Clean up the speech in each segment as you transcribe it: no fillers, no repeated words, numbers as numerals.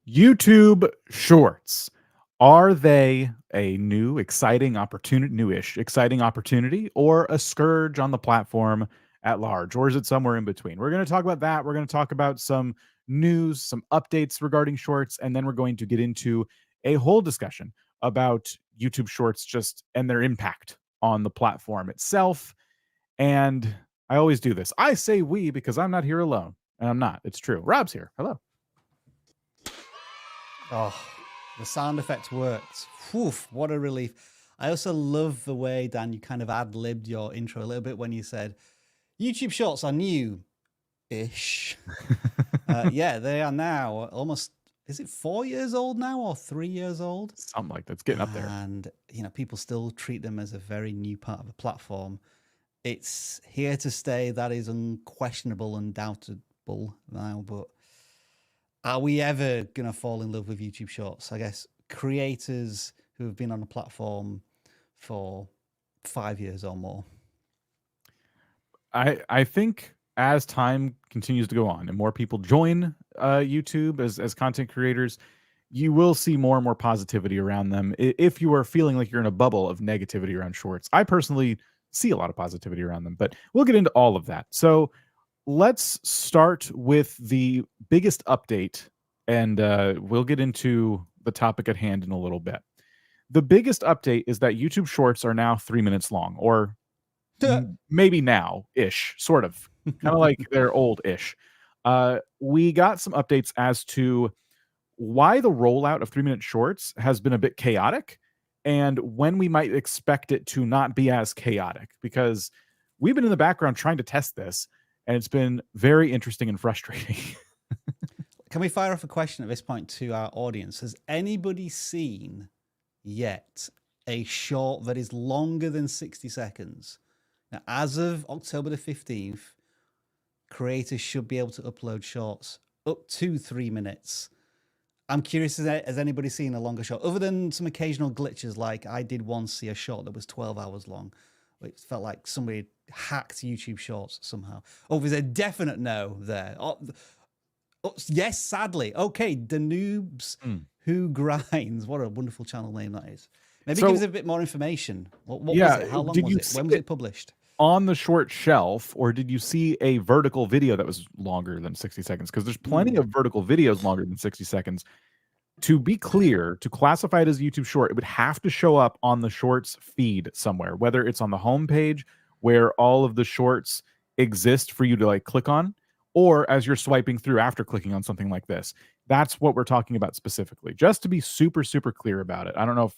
YouTube Shorts. Are they a new, exciting opportunity, newish, exciting opportunity, or a scourge on the platform at large? Or is it somewhere in between? We're going to talk about that. We're going to talk about some news, some updates regarding Shorts, and then we're going to get into a whole discussion about YouTube Shorts just and their impact on the platform itself. And I always do this. I say we because I'm not here alone. And I'm not. It's true. Rob's here. Hello. Oh, the sound effect worked. Whew, what a relief. I also love the way, Dan, you kind of ad-libbed your intro a little bit when you said, YouTube Shorts are new-ish. Yeah, they are now almost, is it 4 years old now or 3 years old? Something like that's getting up there. And, you know, people still treat them as a very new part of the platform. It's here to stay. That is unquestionable, undoubtable now, but are we ever going to fall in love with YouTube Shorts? I guess creators who have been on the platform for 5 years or more. I think as time continues to go on and more people join YouTube as content creators, you will see more and more positivity around them. If you are feeling like you're in a bubble of negativity around Shorts, I personally see a lot of positivity around them, but we'll get into all of that. So let's start with the biggest update, and we'll get into the topic at hand in a little bit. The biggest update is that YouTube Shorts are now 3 minutes long, or maybe now-ish, sort of. Kind of like they're old-ish. We got some updates as to why the rollout of 3-minute shorts has been a bit chaotic and when we might expect it to not be as chaotic, because we've been in the background trying to test this, and it's been very interesting and frustrating. Can we fire off a question at this point to our audience? Has anybody seen yet a short that is longer than 60 seconds? Now, as of October the 15th, creators should be able to upload shorts up to 3 minutes. I'm curious, has anybody seen a longer short? Other than some occasional glitches, like I did once see a short that was 12 hours long. It felt like somebody hacked YouTube Shorts somehow. Oh, there's a definite no there. Oh, yes, sadly. Okay, the Noobs Who Grinds. What a wonderful channel name that is. Maybe give us a bit more information. What was it? How long was it? When was it published? On the short shelf, or did you see a vertical video that was longer than 60 seconds? Because there's plenty of vertical videos longer than 60 seconds. To be clear, to classify it as a YouTube short, it would have to show up on the shorts feed somewhere, whether it's on the home page where all of the shorts exist for you to like click on, or as you're swiping through after clicking on something like this. That's what we're talking about specifically, just to be super, super clear about it. I don't know if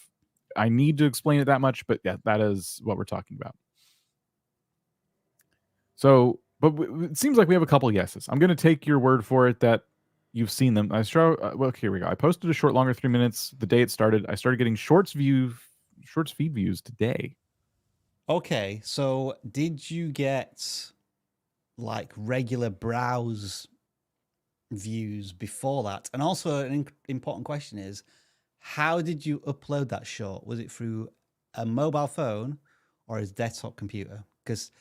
I need to explain it that much, but yeah, that is what we're talking about. So, but it seems like we have a couple yeses. I'm going to take your word for it that you've seen them. Well, here we go. I posted a short longer 3 minutes the day it started. I started getting shorts feed views today. Okay, so did you get like regular browse views before that? And also an important question is, how did you upload that short? Was it through a mobile phone or a desktop computer? Because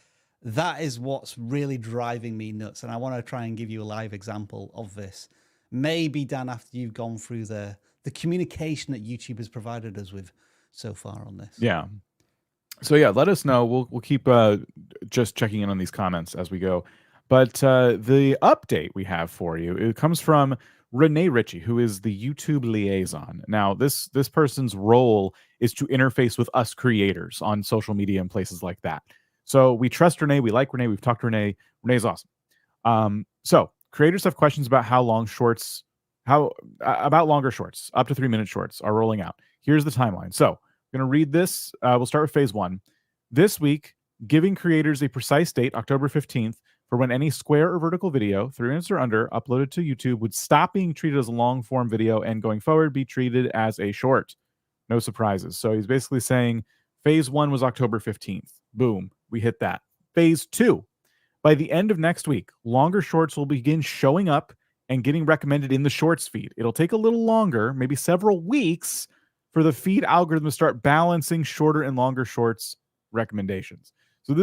that is what's really driving me nuts. And I want to try and give you a live example of this. Maybe, Dan, after you've gone through the communication that YouTube has provided us with so far on this. Yeah. So yeah, let us know. We'll keep just checking in on these comments as we go. But the update we have for you, it comes from Renee Ritchie, who is the YouTube liaison. Now, this person's role is to interface with us creators on social media and places like that. So we trust Renee. We like Renee. We've talked to Renee. Renee's awesome. So creators have questions about how long shorts, about longer shorts, up to 3 minute shorts are rolling out. Here's the timeline. So I'm going to read this. We'll start with phase 1. This week, giving creators a precise date, October 15th, for when any square or vertical video, 3 minutes or under, uploaded to YouTube would stop being treated as a long form video and going forward be treated as a short. No surprises. So he's basically saying phase 1 was October 15th. Boom. We hit that. Phase 2. By the end of next week, longer shorts will begin showing up and getting recommended in the shorts feed. It'll take a little longer, maybe several weeks, for the feed algorithm to start balancing shorter and longer shorts recommendations. So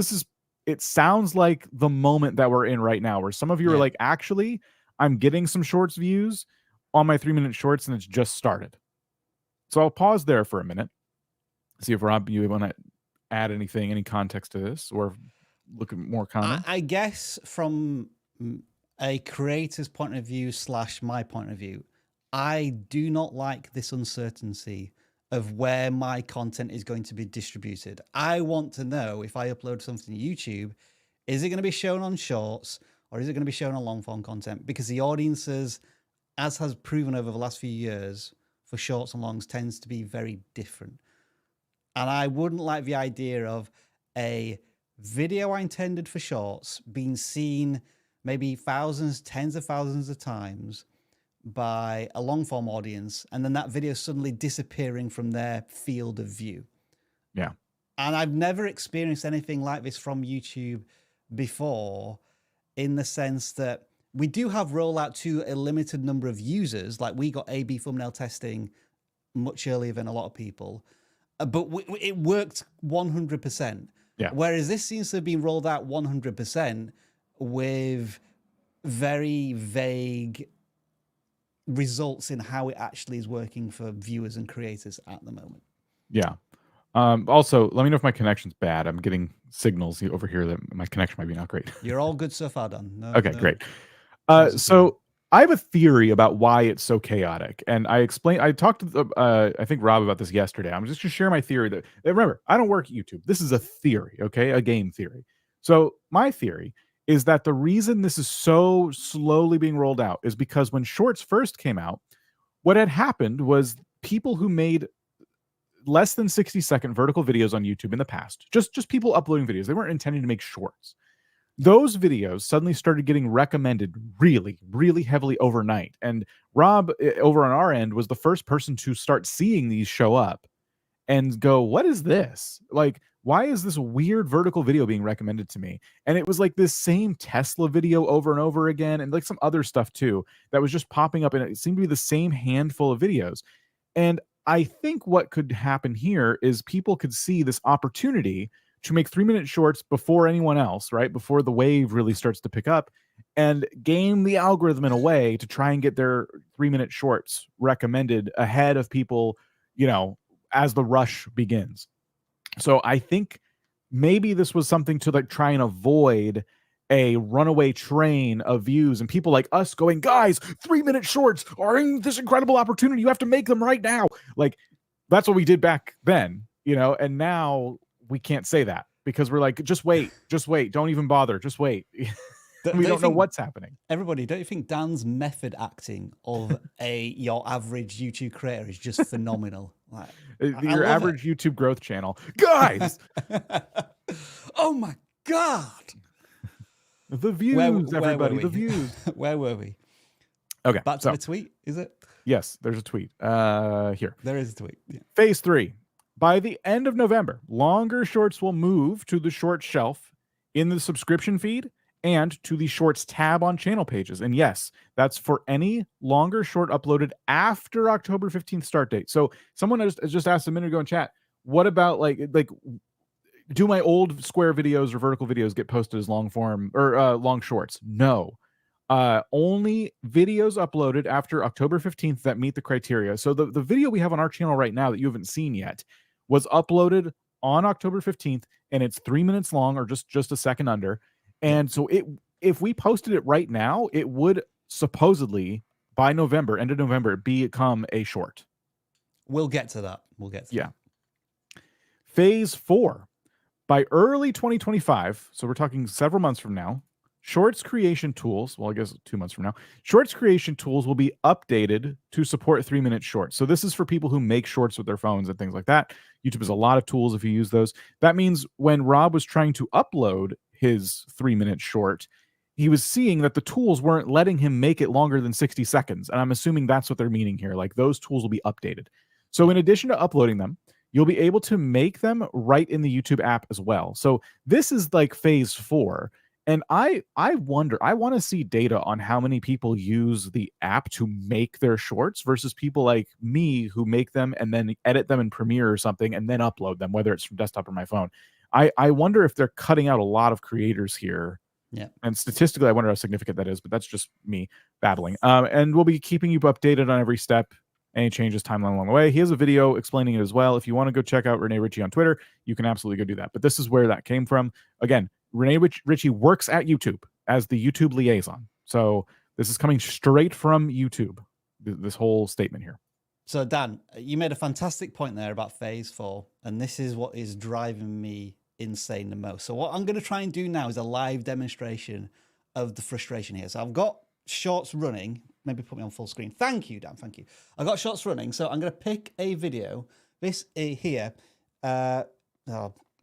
it sounds like the moment that we're in right now, where some of you are like, actually, I'm getting some shorts views on my 3-minute shorts and it's just started. So I'll pause there for a minute, see if Rob, you want to add anything, any context to this, or look at more comments. I guess from a creator's point of view / my point of view, I do not like this uncertainty of where my content is going to be distributed. I want to know if I upload something to YouTube, is it going to be shown on shorts or is it going to be shown on long form content? Because the audiences, as has proven over the last few years, for shorts and longs tends to be very different. And I wouldn't like the idea of a video I intended for shorts being seen maybe thousands, tens of thousands of times by a long form audience, and then that video suddenly disappearing from their field of view. Yeah. And I've never experienced anything like this from YouTube before, in the sense that we do have rollout to a limited number of users. Like we got A/B thumbnail testing much earlier than a lot of people, but it worked 100%. Yeah. Whereas this seems to have been rolled out 100% with very vague results in how it actually is working for viewers and creators at the moment. Yeah. Also, let me know if my connection's bad. I'm getting signals over here that my connection might be not great. You're all good so far, Don. Okay, great. So I have a theory about why it's so chaotic, and I talked to I think Rob about this yesterday. I'm just going to share my theory that remember, I don't work at YouTube. This is a theory, okay, a game theory. So my theory is that the reason this is so slowly being rolled out is because when Shorts first came out, what had happened was people who made less than 60-second vertical videos on YouTube in the past, just people uploading videos, they weren't intending to make shorts. Those videos suddenly started getting recommended really, really heavily overnight. And Rob, over on our end, was the first person to start seeing these show up and go, what is this? Like, why is this weird vertical video being recommended to me? And it was like this same Tesla video over and over again, and like some other stuff too, that was just popping up. And it seemed to be the same handful of videos. And I think what could happen here is people could see this opportunity to make 3-minute shorts before anyone else, right? Before the wave really starts to pick up, and game the algorithm in a way to try and get their 3-minute shorts recommended ahead of people, as the rush begins. So I think maybe this was something to like try and avoid a runaway train of views and people like us going, guys, 3-minute shorts are in this incredible opportunity. You have to make them right now. Like, that's what we did back then, and now we can't say that because we're like, just wait. Don't even bother. Just wait. We don't know what's happening. Everybody, don't you think Dan's method acting of your average YouTube creator is just phenomenal? Like, your average YouTube growth channel. Guys! Oh my God! The views, everybody, the views. Where were we? Okay. Back to the tweet, is it? Yes, there's a tweet. Here. There is a tweet. Yeah. Phase 3. By the end of November, longer shorts will move to the short shelf in the subscription feed and to the shorts tab on channel pages. And yes, that's for any longer short uploaded after October 15th start date. So someone has just asked a minute ago in chat, what about like do my old square videos or vertical videos get posted as long form or long shorts? No. Only videos uploaded after October 15th that meet the criteria. So the video we have on our channel right now that you haven't seen yet was uploaded on October 15th, and it's 3 minutes long or just a second under. And so if we posted it right now, it would supposedly by November, end of November, become a short. We'll get to that. Yeah. Phase 4. By early 2025, so we're talking several months from now, Shorts creation tools, well, I guess 2 months from now, Shorts creation tools will be updated to support 3-minute shorts. So this is for people who make shorts with their phones and things like that. YouTube has a lot of tools if you use those. That means when Rob was trying to upload his 3-minute short, he was seeing that the tools weren't letting him make it longer than 60 seconds. And I'm assuming that's what they're meaning here. Like those tools will be updated. So in addition to uploading them, you'll be able to make them right in the YouTube app as well. So this is like phase 4. And I wonder, I want to see data on how many people use the app to make their shorts versus people like me who make them and then edit them in Premiere or something and then upload them, whether it's from desktop or my phone. I wonder if they're cutting out a lot of creators here Yeah. And statistically, I wonder how significant that is, but that's just me babbling. And we'll be keeping you updated on every step, any changes, timeline along the way. He has a video explaining it as well. If you want to go check out Renee Ritchie on Twitter, you can absolutely go do that. But this is where that came from. Again, Renee Ritchie works at YouTube as the YouTube liaison. So this is coming straight from YouTube, this whole statement here. So Dan, you made a fantastic point there about phase 4, and this is what is driving me insane the most. So what I'm going to try and do now is a live demonstration of the frustration here. So I've got shorts running. Maybe put me on full screen. Thank you, Dan. Thank you. I've got shorts running. So I'm going to pick a video. This here, my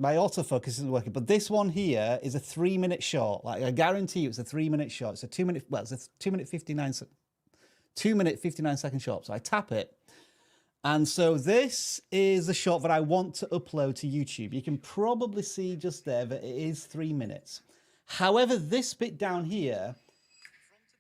autofocus isn't working, but this one here is a 3-minute short. Like I guarantee you it's a 3-minute short. It's a 2-minute, well, it's a 2-minute 59 second short. So I tap it. And so this is the short that I want to upload to YouTube. You can probably see just there that it is 3 minutes. However, this bit down here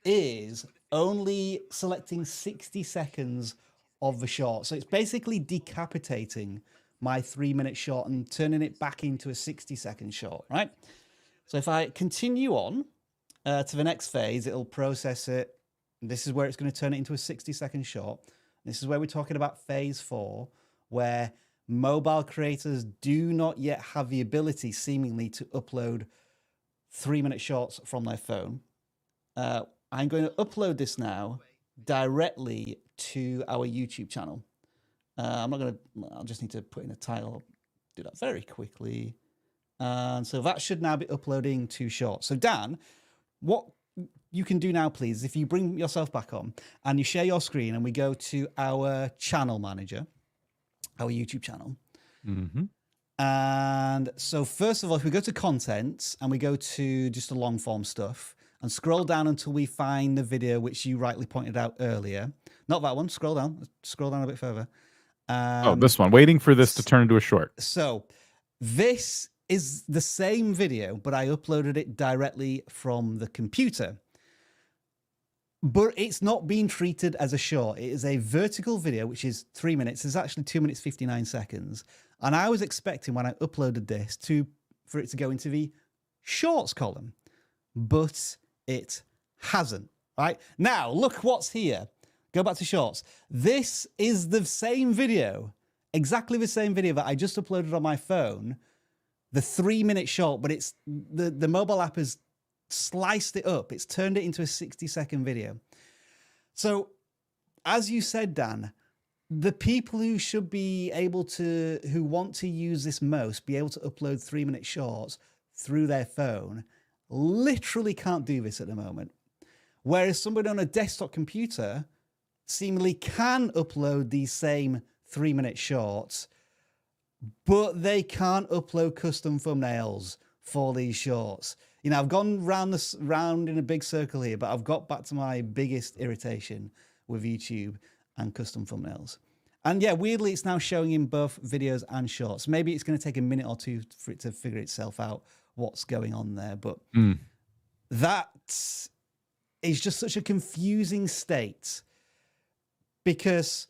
is only selecting 60 seconds of the short. So it's basically decapitating my 3-minute short and turning it back into a 60-second short, right? So if I continue on to the next phase, it'll process it. This is where it's going to turn it into a 60-second short. This is where we're talking about phase 4, where mobile creators do not yet have the ability, seemingly, to upload 3-minute shorts from their phone. I'm going to upload this now directly to our YouTube channel. I'm not going to, I'll just need to put in a title. I'll do that very quickly. And so that should now be uploading 2 shorts. So Dan, what you can do now, please, if you bring yourself back on and you share your screen and we go to our channel manager, our YouTube channel. Mm-hmm. And so first of all, if we go to content and we go to just the long form stuff and scroll down until we find the video, which you rightly pointed out earlier, not that one, scroll down a bit further. This one, waiting for this to turn into a short. So this is the same video, but I uploaded it directly from the computer. But it's not being treated as a short. It is a vertical video, which is 3 minutes. It's actually 2 minutes, 59 seconds. And I was expecting when I uploaded this for it to go into the shorts column, but it hasn't, right? Now, look what's here. Go back to shorts. This is the same video, exactly the same video that I just uploaded on my phone, the 3-minute short, but it's the mobile app has sliced it up. It's turned it into a 60-second video. So, as you said, Dan, the people who should be able to, who want to use this most, be able to upload 3-minute shorts through their phone, literally can't do this at the moment. Whereas somebody on a desktop computer seemingly can upload these same 3-minute shorts, but they can't upload custom thumbnails for these shorts. You know, I've gone round in a big circle here, but I've got back to my biggest irritation with YouTube and custom thumbnails. And yeah, weirdly, it's now showing in both videos and shorts. Maybe it's going to take a minute or two for it to figure itself out what's going on there. But that is just such a confusing state, because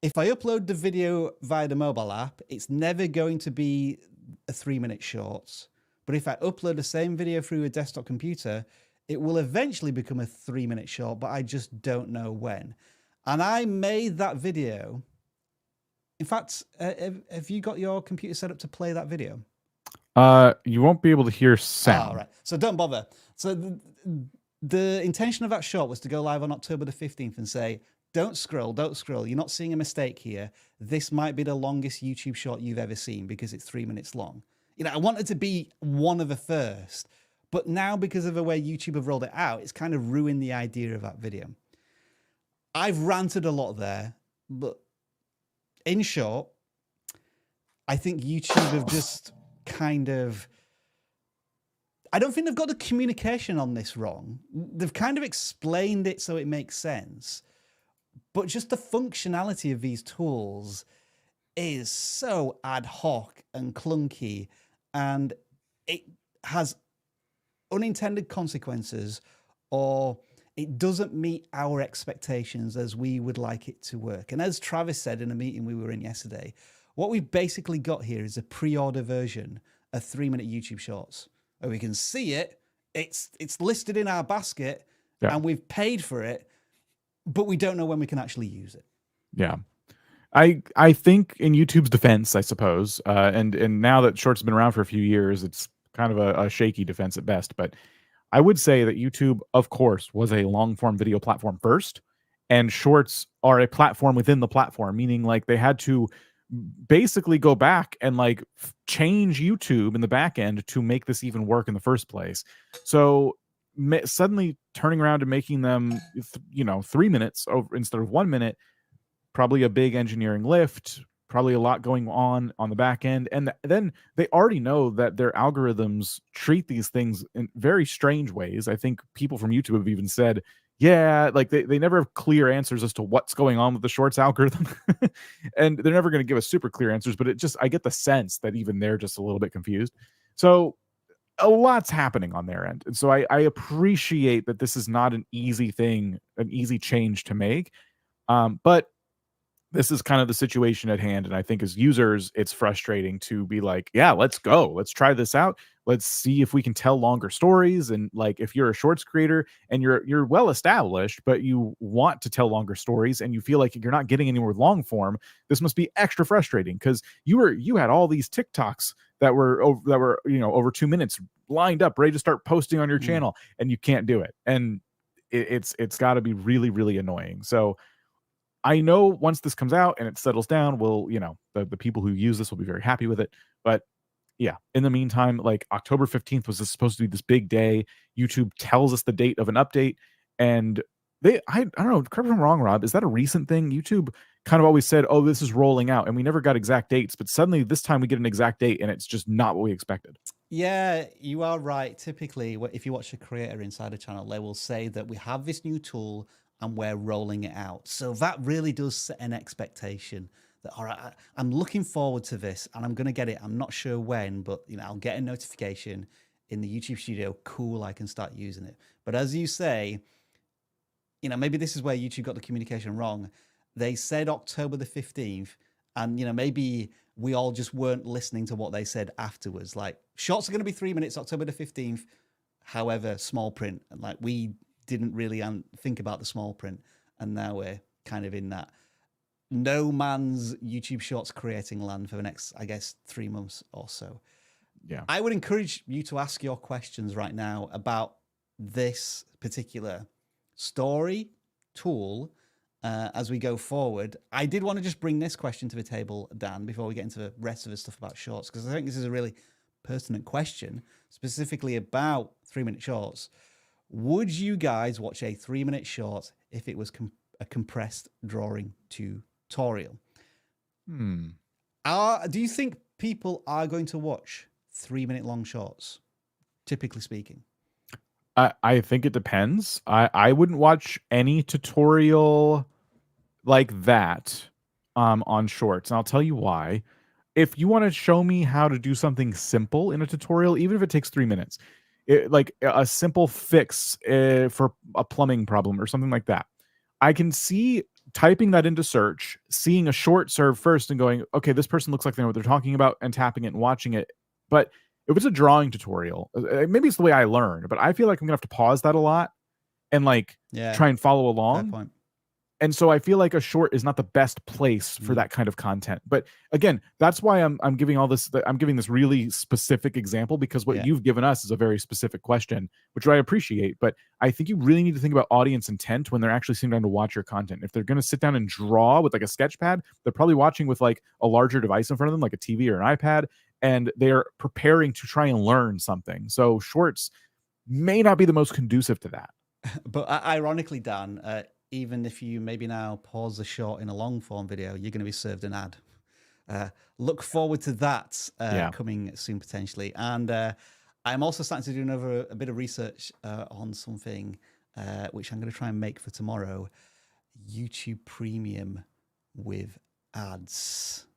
if I upload the video via the mobile app, it's never going to be a 3-minute shorts. But if I upload the same video through a desktop computer, it will eventually become a 3-minute short, but I just don't know when. And I made that video. In fact, have you got your computer set up to play that video? You won't be able to hear sound. Oh, right. So don't bother. So the intention of that short was to go live on October the 15th and say, don't scroll. You're not seeing a mistake here. This might be the longest YouTube short you've ever seen because it's 3 minutes long. You know, I wanted to be one of the first, but now because of the way YouTube have rolled it out, it's kind of ruined the idea of that video. I've ranted a lot there, but in short, I think YouTube have just kind of, I don't think they've got the communication on this wrong. They've kind of explained it so it makes sense, but just the functionality of these tools is so ad hoc and clunky, and it has unintended consequences, or it doesn't meet our expectations as we would like it to work. And as Travis said in a meeting we were in yesterday, what we've basically got here is a pre-order version of 3-minute YouTube shorts, where we can see it it's listed in our basket Yeah. and we've paid for it, but we don't know when we can actually use it. Yeah. I think in YouTube's defense, I suppose, and now that Shorts have been around for a few years, it's kind of a shaky defense at best. But I would say that YouTube, of course, was a long form video platform first, and Shorts are a platform within the platform, meaning like they had to basically go back and like change YouTube in the back end to make this even work in the first place. So suddenly turning around and making them, 3 minutes over instead of 1 minute, probably a big engineering lift, probably a lot going on the back end. And then they already know that their algorithms treat these things in very strange ways. I think people from YouTube have even said, yeah, like they never have clear answers as to what's going on with the shorts algorithm. And they're never going to give us super clear answers, but I get the sense that even they're just a little bit confused. So a lot's happening on their end. And so I appreciate that this is not an easy thing, an easy change to make. But this is kind of the situation at hand. And I think as users, it's frustrating to be like, yeah, let's go. Let's try this out. Let's see if we can tell longer stories. And like if you're a shorts creator and you're well established, but you want to tell longer stories and you feel like you're not getting anywhere with long form, this must be extra frustrating because you had all these TikToks that were over 2 minutes lined up, ready to start posting on your channel, and you can't do it. And it's got to be really, really annoying. So I know once this comes out and it settles down, the people who use this will be very happy with it. But yeah, in the meantime, like October 15th was supposed to be this big day. YouTube tells us the date of an update, and I don't know, correct me if I'm wrong, Rob, is that a recent thing? YouTube kind of always said, oh, this is rolling out, and we never got exact dates, but suddenly this time we get an exact date and it's just not what we expected. Yeah, you are right. Typically, if you watch a creator inside a channel, they will say that we have this new tool and we're rolling it out. So that really does set an expectation that, all right, I'm looking forward to this and I'm going to get it. I'm not sure when, but I'll get a notification in the YouTube studio. Cool, I can start using it. But as you say, maybe this is where YouTube got the communication wrong. They said October the 15th, and maybe we all just weren't listening to what they said afterwards. Like, shorts are going to be 3 minutes, October the 15th. However, small print, and like we didn't really think about the small print, and now we're kind of in that no man's YouTube Shorts creating land for the next, I guess, 3 months or so. Yeah, I would encourage you to ask your questions right now about this particular story tool as we go forward. I did want to just bring this question to the table, Dan, before we get into the rest of the stuff about shorts, because I think this is a really pertinent question, specifically about 3-minute shorts. Would you guys watch a 3-minute short if it was a compressed drawing tutorial? Do you think people are going to watch 3-minute long shorts, typically speaking? I think it depends. I wouldn't watch any tutorial like that on shorts, and I'll tell you why. If you want to show me how to do something simple in a tutorial, even if it takes 3 minutes, like a simple fix for a plumbing problem or something like that, I can see typing that into search, seeing a short serve first and going, okay, this person looks like they know what they're talking about, and tapping it and watching it. But if it's a drawing tutorial, maybe it's the way I learn, but I feel like I'm gonna have to pause that a lot and like try and follow Fair along. point. And so I feel like a short is not the best place for that kind of content. But again, that's why I'm giving all this. I'm giving this really specific example because what you've given us is a very specific question, which I appreciate. But I think you really need to think about audience intent when they're actually sitting down to watch your content. If they're going to sit down and draw with like a sketch pad, they're probably watching with like a larger device in front of them, like a TV or an iPad, and they're preparing to try and learn something. So shorts may not be the most conducive to that. But ironically, Dan, even if you maybe now pause the short in a long form video, you're going to be served an ad. Look forward to that coming soon potentially. And I'm also starting to do a bit of research on something which I'm going to try and make for tomorrow. YouTube Premium with ads.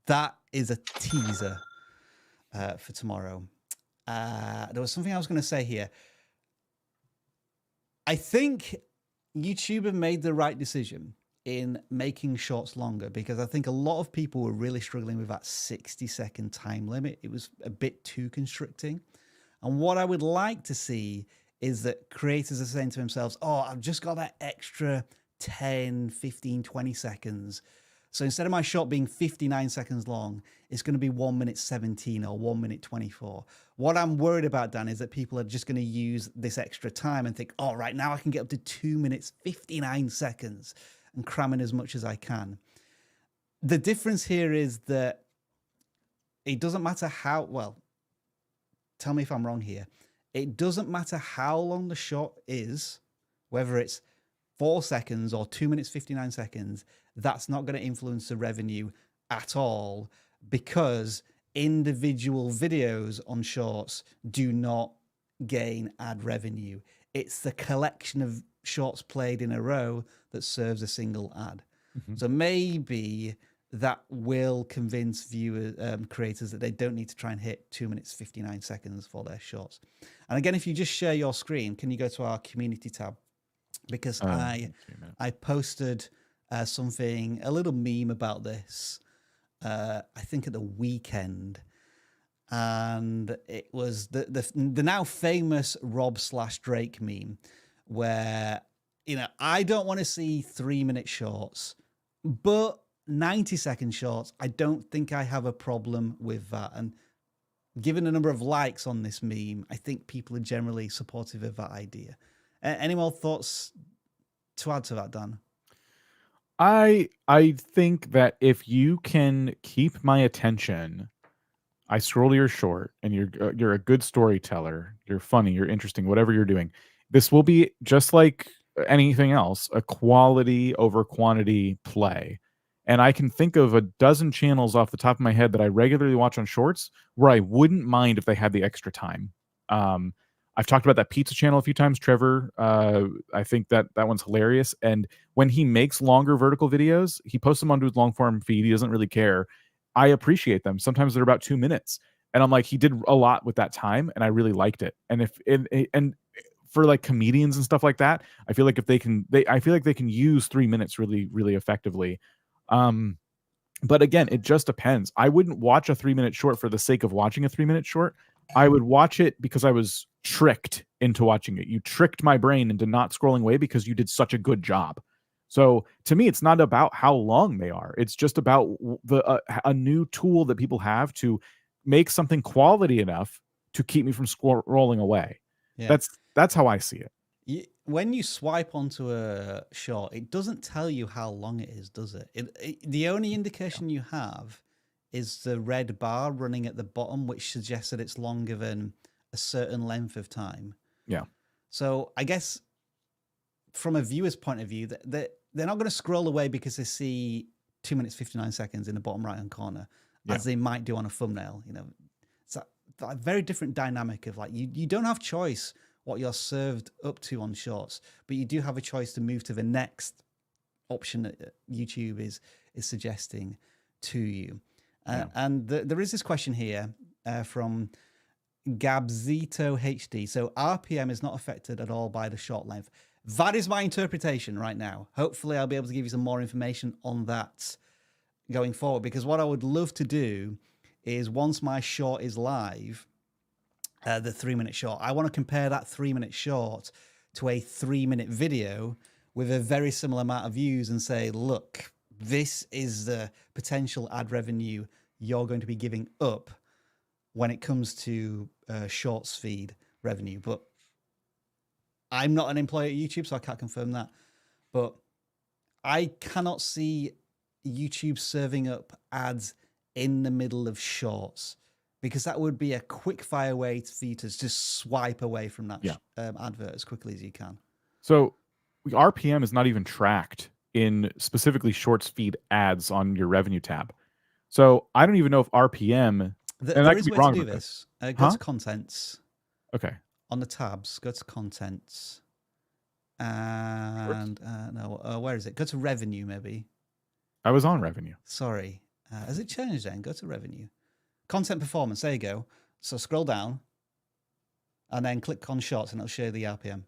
That is a teaser for tomorrow. There was something I was going to say here. I think YouTube have made the right decision in making shorts longer, because I think a lot of people were really struggling with that 60-second time limit. It was a bit too constricting. And what I would like to see is that creators are saying to themselves, oh, I've just got that extra 10, 15, 20 seconds. So instead of my short being 59 seconds long, it's going to be 1 minute 17 or 1 minute 24. What I'm worried about, Dan, is that people are just going to use this extra time and think, oh, right, now I can get up to 2 minutes 59 seconds and cram in as much as I can. The difference here is that it doesn't matter how, well, tell me if I'm wrong here. It doesn't matter how long the shot is, whether it's 4 seconds or 2 minutes 59 seconds, that's not going to influence the revenue at all, because individual videos on shorts do not gain ad revenue. It's the collection of shorts played in a row that serves a single ad. So maybe that will convince viewers, creators, that they don't need to try and hit 2 minutes 59 seconds for their shorts. And again, if you just share your screen, can you go to our community tab? Because I posted something, a little meme about this, I think at the weekend, and it was the now famous Rob/Drake meme, where, you know, I don't want to see 3-minute shorts, but 90-second shorts, I don't think I have a problem with that. And given the number of likes on this meme, I think people are generally supportive of that idea. Any more thoughts to add to that, Dan? I think that if you can keep my attention, I scroll to your short, and you're a good storyteller, you're funny, you're interesting, whatever you're doing. This will be just like anything else, a quality over quantity play. And I can think of a dozen channels off the top of my head that I regularly watch on shorts where I wouldn't mind if they had the extra time. I've talked about that pizza channel a few times, Trevor. I think that one's hilarious. And when he makes longer vertical videos, he posts them onto his long form feed. He doesn't really care. I appreciate them. Sometimes they're about 2 minutes, and I'm like, he did a lot with that time, and I really liked it. And if and for like comedians and stuff like that, I feel like if I feel like they can use 3 minutes really, really effectively. But again, it just depends. I wouldn't watch a 3-minute short for the sake of watching a 3-minute short. I would watch it because I was tricked into watching it. You tricked my brain into not scrolling away because you did such a good job. So to me, it's not about how long they are. It's just about a new tool that people have to make something quality enough to keep me from scrolling away. Yeah. That's how I see it. When you swipe onto a short, it doesn't tell you how long it is, does it? The only indication you have is the red bar running at the bottom, which suggests that it's longer than a certain length of time. Yeah. So I guess from a viewer's point of view, they're not going to scroll away because they see 2 minutes 59 seconds in the bottom right hand corner, as they might do on a thumbnail. You know, it's a very different dynamic of like you don't have choice what you're served up to on shorts, but you do have a choice to move to the next option that YouTube is suggesting to you. And there is this question here from Gabzito HD. So RPM is not affected at all by the short length. That is my interpretation right now. Hopefully I'll be able to give you some more information on that going forward, because what I would love to do is, once my short is live, the 3-minute short, I want to compare that 3-minute short to a 3-minute video with a very similar amount of views and say, look, this is the potential ad revenue you're going to be giving up when it comes to shorts feed revenue. But I'm not an employee at YouTube, so I can't confirm that. But I cannot see YouTube serving up ads in the middle of shorts, because that would be a quick fire way for you to just swipe away from that advert as quickly as you can. So RPM is not even tracked in specifically shorts feed ads on your revenue tab. So I don't even know if RPM. There is a way to do this. Go to contents. Okay. On the tabs, go to contents. And no, where is it? Go to revenue, maybe. I was on revenue. Sorry. Has it changed then? Go to revenue. Content performance. There you go. So scroll down and then click on shorts, and it'll show you the RPM.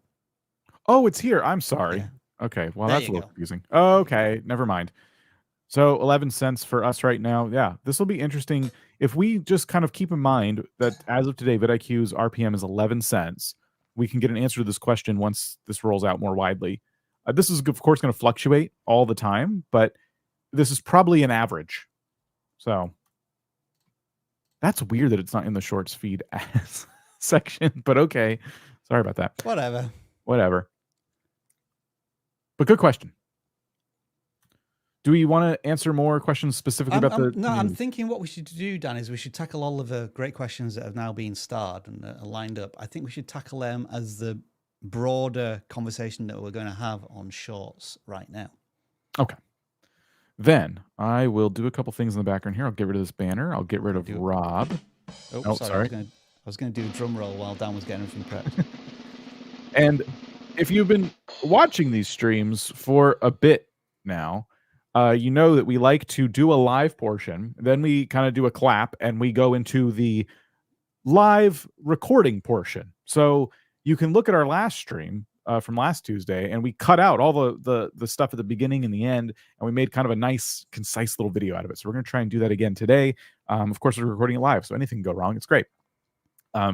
Oh, it's here. I'm sorry. Yeah. Okay. Well, that's a little confusing. Oh, okay. Never mind. So 11 cents for us right now. Yeah, this will be interesting. If we just kind of keep in mind that as of today, vidIQ's RPM is 11 cents, we can get an answer to this question once this rolls out more widely. This is, of course, going to fluctuate all the time, but this is probably an average. So that's weird that it's not in the shorts feed as section, but okay. Sorry about that. Whatever. But good question. Do we want to answer more questions specifically about the No, I'm thinking what we should do, Dan, is we should tackle all of the great questions that have now been starred and are lined up. I think we should tackle them as the broader conversation that we're going to have on shorts right now. Okay. Then I will do a couple things in the background here. I'll get rid of this banner. I'll get rid of Rob. Oh, sorry. I was going to do a drum roll while Dan was getting everything prepped. And if you've been watching these streams for a bit now, you know that we like to do a live portion. Then we kind of do a clap and we go into the live recording portion. So you can look at our last stream from last Tuesday, and we cut out all the stuff at the beginning and the end, and we made kind of a nice, concise little video out of it. So we're going to try and do that again today. Of course, we're recording it live, so anything can go wrong. It's great.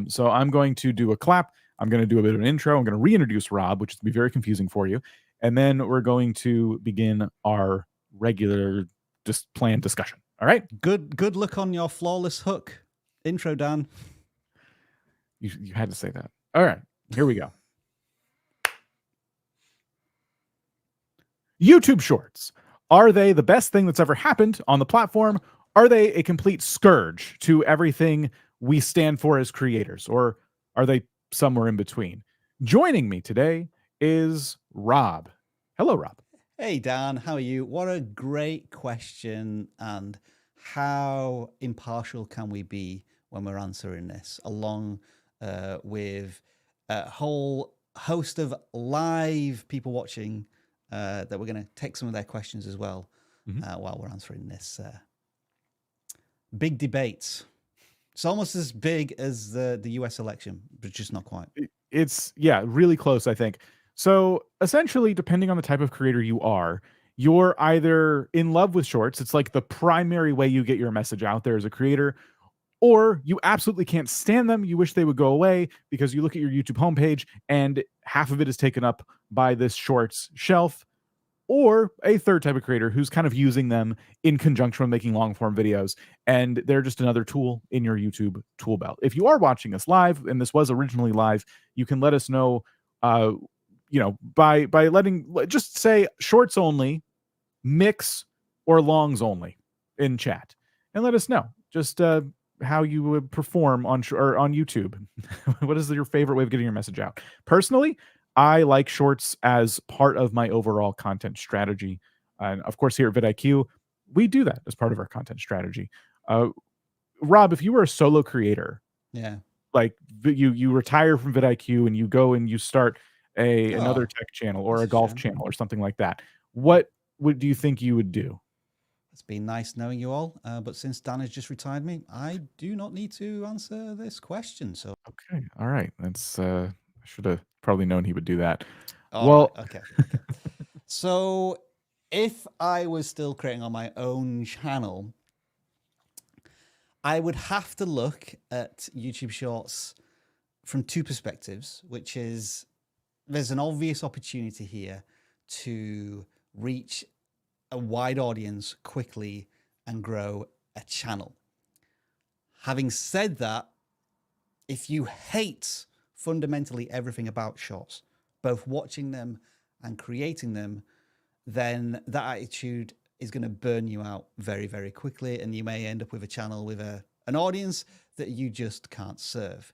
So I'm going to do a clap. I'm going to do a bit of an intro. I'm going to reintroduce Rob, which is going to be very confusing for you. And then we're going to begin our regular just planned discussion. All right? Good luck on your flawless hook. Intro, Dan. You had to say that. All right, here we go. YouTube Shorts. Are they the best thing that's ever happened on the platform? Are they a complete scourge to everything we stand for as creators? Or are they somewhere in between? Joining me today is Rob. Hello, Rob. Hey, Dan. How are you? What a great question. And how impartial can we be when we're answering this, along with a whole host of live people watching that we're going to take some of their questions as well while we're answering this big debate. It's almost as big as the US election, but just not quite. It's, yeah, really close, I think. So essentially, depending on the type of creator you are, you're either in love with shorts. It's like the primary way you get your message out there as a creator, or you absolutely can't stand them. You wish they would go away because you look at your YouTube homepage and half of it is taken up by this shorts shelf. Or a third type of creator who's kind of using them in conjunction with making long form videos, and they're just another tool in your YouTube tool belt. If you are watching us live, and this was originally live, you can let us know, by just say shorts only, mix, or longs only in chat, and let us know just how you would perform on YouTube. What is your favorite way of getting your message out? Personally, I like shorts as part of my overall content strategy. And of course, here at vidIQ, we do that as part of our content strategy. Rob, if you were a solo creator, like you retire from vidIQ and you go and you start another tech channel or a golf channel or something like that, what do you think you would do? It's been nice knowing you all, but since Dan has just retired me, I do not need to answer this question. So okay, all right, that's I should have probably known he would do that. Okay. So if I was still creating on my own channel, I would have to look at YouTube Shorts from two perspectives, which is there's an obvious opportunity here to reach a wide audience quickly and grow a channel. Having said that, if you hate fundamentally everything about shorts, both watching them and creating them, then that attitude is going to burn you out very, very quickly, and you may end up with a channel with an audience that you just can't serve.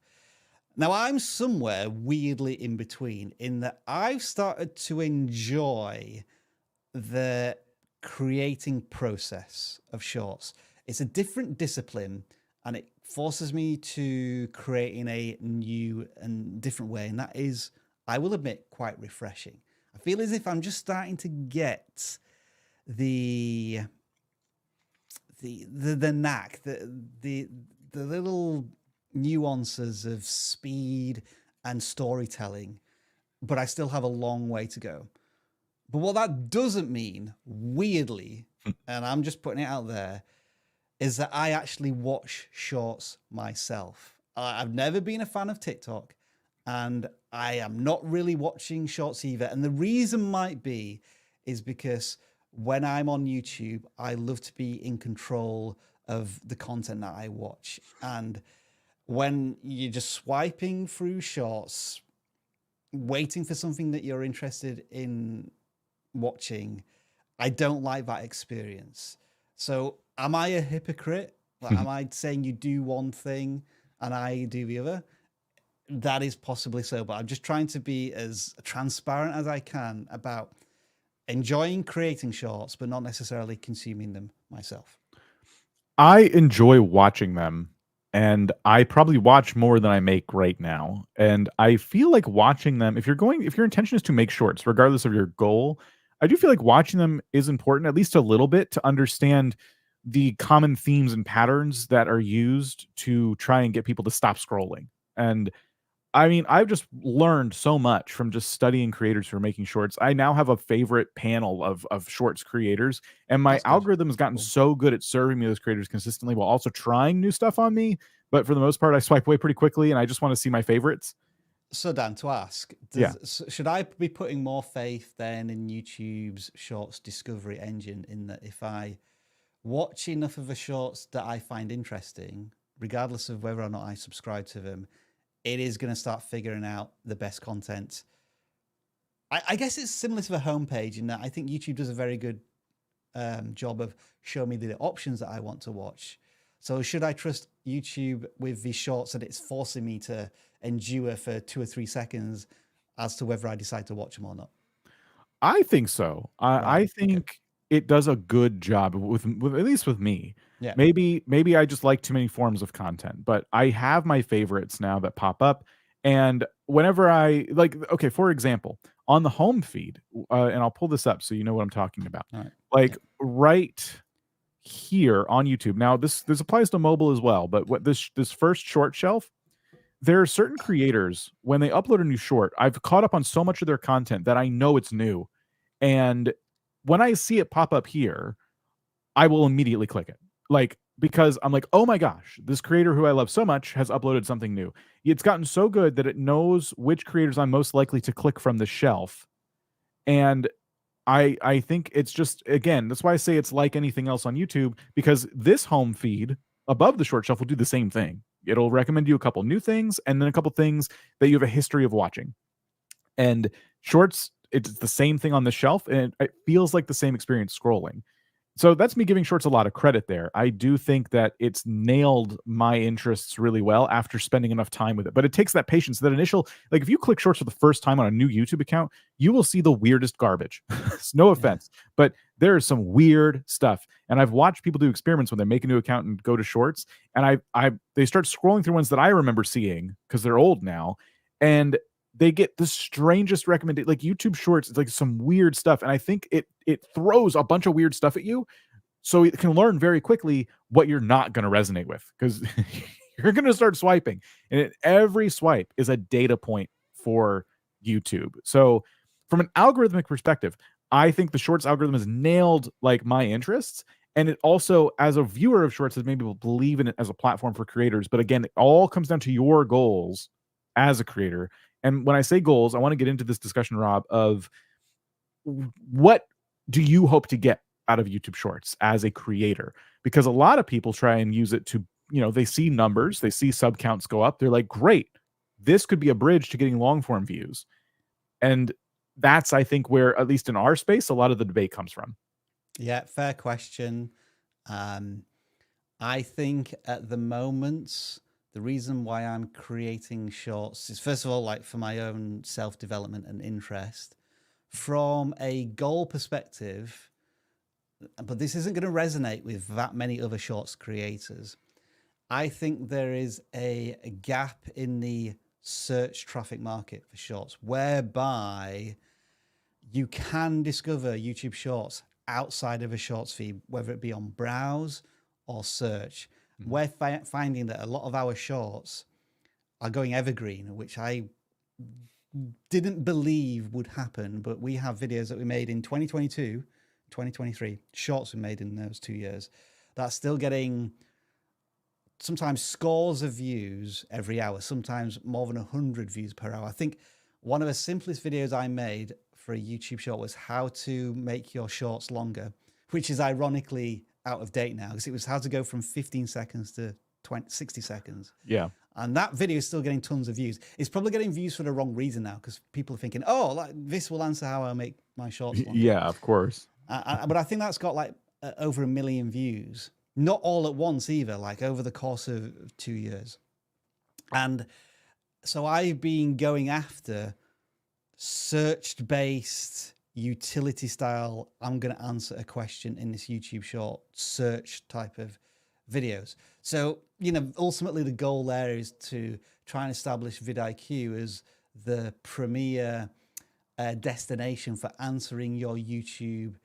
Now, I'm somewhere weirdly in between, in that I've started to enjoy the creating process of shorts. It's a different discipline, and it forces me to create in a new and different way. And that is, I will admit, quite refreshing. I feel as if I'm just starting to get the knack, the little nuances of speed and storytelling, but I still have a long way to go. But what that doesn't mean, weirdly, and I'm just putting it out there, is that I actually watch shorts myself. I've never been a fan of TikTok, and I am not really watching shorts either. And the reason might be is because when I'm on YouTube, I love to be in control of the content that I watch. And when you're just swiping through shorts, waiting for something that you're interested in watching, I don't like that experience. So, am I a hypocrite? Like, am I saying you do one thing and I do the other? That is possibly so, but I'm just trying to be as transparent as I can about enjoying creating shorts, but not necessarily consuming them myself. I enjoy watching them, and I probably watch more than I make right now. And I feel like watching them, if your intention is to make shorts, regardless of your goal, I do feel like watching them is important, at least a little bit, to understand the common themes and patterns that are used to try and get people to stop scrolling. And I mean, I've just learned so much from just studying creators who are making shorts. I now have a favorite panel of shorts creators, and my That's good. algorithm has gotten Cool. so good at serving me those creators consistently while also trying new stuff on me. But for the most part, I swipe away pretty quickly, and I just want to see my favorites. So, Dan, to ask, Yeah. should I be putting more faith then in YouTube's shorts discovery engine, in that if I watch enough of the shorts that I find interesting, regardless of whether or not I subscribe to them, it is going to start figuring out the best content? I guess it's similar to the homepage in that I think YouTube does a very good job of showing me the options that I want to watch. So should I trust YouTube with the shorts that it's forcing me to endure for 2 or 3 seconds as to whether I decide to watch them or not? I think so. I Right. Okay. think it does a good job with at least with me. Yeah. Maybe I just like too many forms of content, but I have my favorites now that pop up, and whenever I like, okay, for example, on the home feed, and I'll pull this up so you know what I'm talking about. All right. Yeah. Like right here on YouTube. Now this applies to mobile as well, but what this first short shelf, there are certain creators when they upload a new short, I've caught up on so much of their content that I know it's new, and when I see it pop up here, I will immediately click it. Like, because I'm like, "Oh my gosh, this creator who I love so much has uploaded something new." It's gotten so good that it knows which creators I'm most likely to click from the shelf, and I think it's just, again, that's why I say it's like anything else on YouTube, because this home feed above the short shelf will do the same thing. It'll recommend you a couple new things and then a couple things that you have a history of watching. And shorts, it's the same thing on the shelf, and it feels like the same experience scrolling. So that's me giving shorts a lot of credit there. I do think that it's nailed my interests really well after spending enough time with it. But it takes that patience, that initial, like if you click shorts for the first time on a new YouTube account, you will see the weirdest garbage. No Yeah. offense, but there is some weird stuff. And I've watched people do experiments when they make a new account and go to shorts, and they start scrolling through ones that I remember seeing because they're old now, and they get the strangest recommended, like YouTube Shorts. It's like some weird stuff, and I think it throws a bunch of weird stuff at you, so it can learn very quickly what you're not going to resonate with, because you're going to start swiping, and every swipe is a data point for YouTube. So from an algorithmic perspective, I think the Shorts algorithm has nailed like my interests. And it also, as a viewer of shorts, has made people believe in it as a platform for creators. But again, it all comes down to your goals as a creator. And when I say goals, I want to get into this discussion, Rob, of what do you hope to get out of YouTube Shorts as a creator? Because a lot of people try and use it to, they see numbers, they see sub counts go up. They're like, great, this could be a bridge to getting long form views. And that's, I think, where, at least in our space, a lot of the debate comes from. Yeah. Fair question. I think at the moment, the reason why I'm creating shorts is, first of all, like for my own self development and interest. From a goal perspective, but this isn't going to resonate with that many other shorts creators. I think there is a gap in the search traffic market for shorts, whereby you can discover YouTube Shorts outside of a Shorts feed, whether it be on browse or search. We're finding that a lot of our shorts are going evergreen, which I didn't believe would happen. But we have videos that we made in 2022 2023, shorts were made in those 2 years, that's still getting sometimes scores of views every hour, sometimes more than 100 views per hour. I think one of the simplest videos I made for a YouTube short was how to make your shorts longer, which is ironically out of date now, because it was how to go from 15 seconds to 60 seconds. Yeah. And that video is still getting tons of views. It's probably getting views for the wrong reason now, because people are thinking, oh, like, this will answer how I make my shorts longer. Yeah, of course. But I think that's got like over 1 million views. Not all at once either, like over the course of 2 years. And so I've been going after search-based, utility style, I'm going to answer a question in this YouTube short search type of videos. So, you know, ultimately the goal there is to try and establish vidIQ as the premier destination for answering your YouTube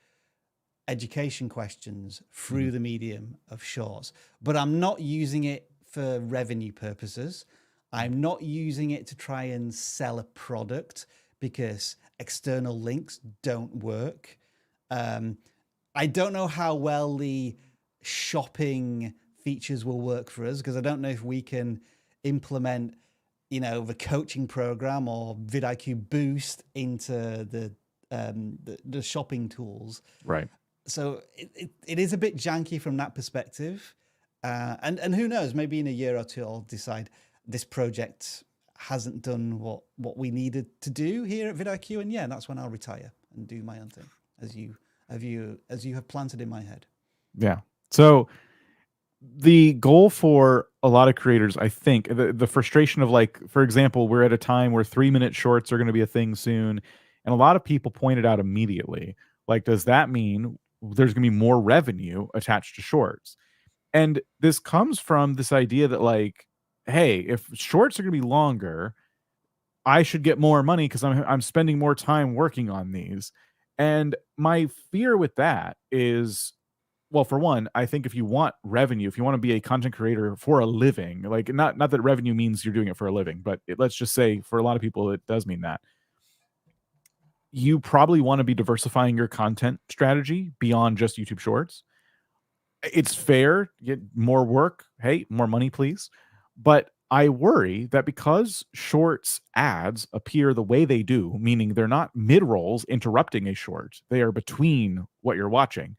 education questions through the medium of shorts. But I'm not using it for revenue purposes. I'm not using it to try and sell a product, because external links don't work. I don't know how well the shopping features will work for us, because I don't know if we can implement, you know, the coaching program or vidIQ Boost into the shopping tools. Right. So it is a bit janky from that perspective. And who knows, maybe in a year or two, I'll decide this project hasn't done what we needed to do here at vidIQ. And yeah, that's when I'll retire and do my own thing, as you have planted in my head. Yeah. So the goal for a lot of creators, I think, the frustration of, like, for example, we're at a time where 3-minute shorts are going to be a thing soon. And a lot of people pointed out immediately, like, does that mean there's going to be more revenue attached to shorts? And this comes from this idea that, like, hey, if shorts are going to be longer, I should get more money because I'm spending more time working on these. And my fear with that is, well, for one, I think if you want revenue, if you want to be a content creator for a living, like, not that revenue means you're doing it for a living, but let's just say for a lot of people it does mean that. You probably want to be diversifying your content strategy beyond just YouTube Shorts. It's fair, get more work, hey, more money please. But I worry that because shorts ads appear the way they do, meaning they're not mid-rolls interrupting a short, they are between what you're watching.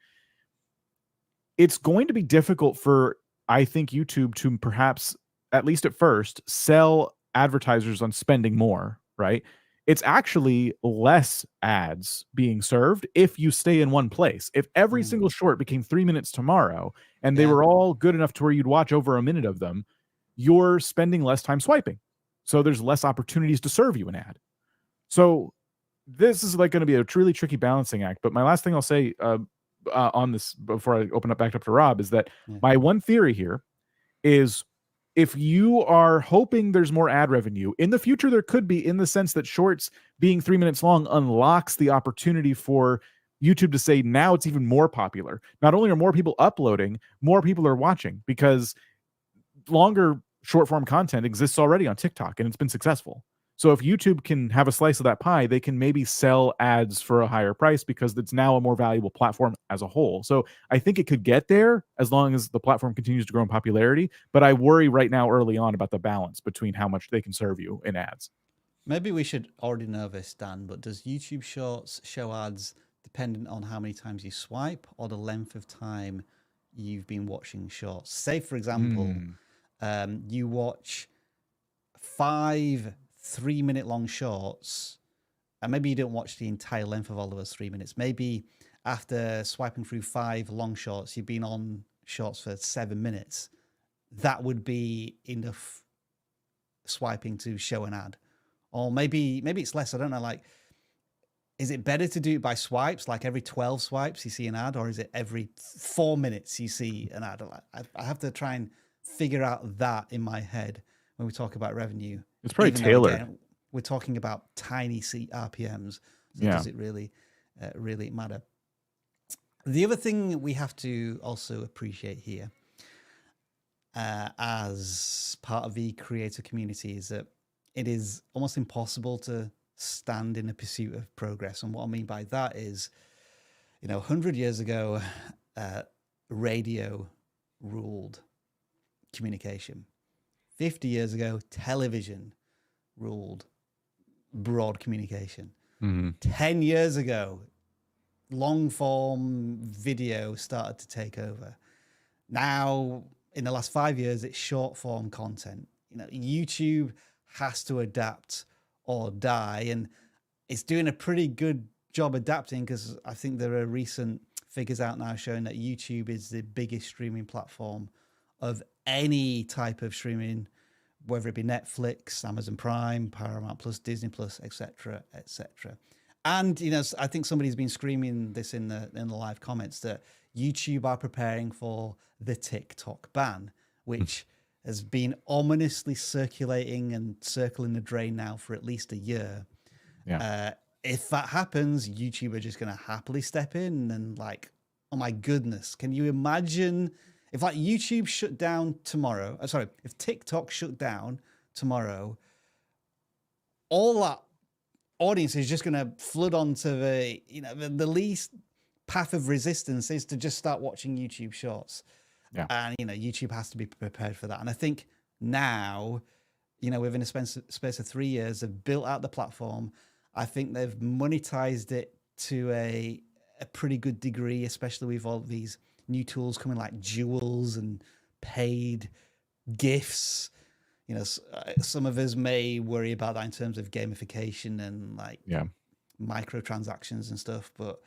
It's going to be difficult for, I think, YouTube to perhaps, at least at first, sell advertisers on spending more, right? It's actually less ads being served if you stay in one place. If every single short became 3 minutes tomorrow and they were all good enough to where you'd watch over a minute of them, you're spending less time swiping. So there's less opportunities to serve you an ad. So this is like going to be a truly tricky balancing act. But my last thing I'll say on this before I open up back up to Rob is that my one theory here is, if you are hoping there's more ad revenue in the future, there could be, in the sense that shorts being 3 minutes long unlocks the opportunity for YouTube to say, now it's even more popular. Not only are more people uploading, more people are watching, because longer short form content exists already on TikTok and it's been successful. So if YouTube can have a slice of that pie, they can maybe sell ads for a higher price because it's now a more valuable platform as a whole. So I think it could get there as long as the platform continues to grow in popularity. But I worry right now early on about the balance between how much they can serve you in ads. Maybe we should already know this, Dan, but does YouTube Shorts show ads dependent on how many times you swipe or the length of time you've been watching shorts? Say, for example, you watch 5 3-minute long shorts, and maybe you don't watch the entire length of all of those 3 minutes. Maybe after swiping through 5 long shorts, you've been on shorts for 7 minutes. That would be enough swiping to show an ad. Or maybe it's less. I don't know. Like, is it better to do it by swipes? Like every 12 swipes you see an ad, or is it every 4 minutes you see an ad? I have to try and figure out that in my head when we talk about revenue. It's probably tailored. Again, we're talking about tiny RPMs. So does it really matter? The other thing we have to also appreciate here, as part of the creator community, is that it is almost impossible to stand in the pursuit of progress. And what I mean by that is, 100 years ago, radio ruled communication. 50 years ago, television ruled broad communication. 10 years ago, long form video started to take over. Now, in the last 5 years, it's short form content. YouTube has to adapt or die, and it's doing a pretty good job adapting, because I think there are recent figures out now showing that YouTube is the biggest streaming platform of any type of streaming, whether it be Netflix, Amazon Prime, Paramount Plus, Disney Plus, etc., etc. And I think somebody's been screaming this in the live comments, that YouTube are preparing for the TikTok ban, which has been ominously circulating and circling the drain now for at least a year. Yeah. If that happens, YouTube are just going to happily step in and oh my goodness, can you imagine if YouTube shut down tomorrow? Sorry, if TikTok shut down tomorrow, all that audience is just going to flood onto the least path of resistance is to just start watching YouTube Shorts. Yeah. And YouTube has to be prepared for that. And I think now, within a space of 3 years, they've built out the platform. I think they've monetized it to a pretty good degree, especially with all these new tools coming like jewels and paid gifts. Some of us may worry about that in terms of gamification and microtransactions and stuff, but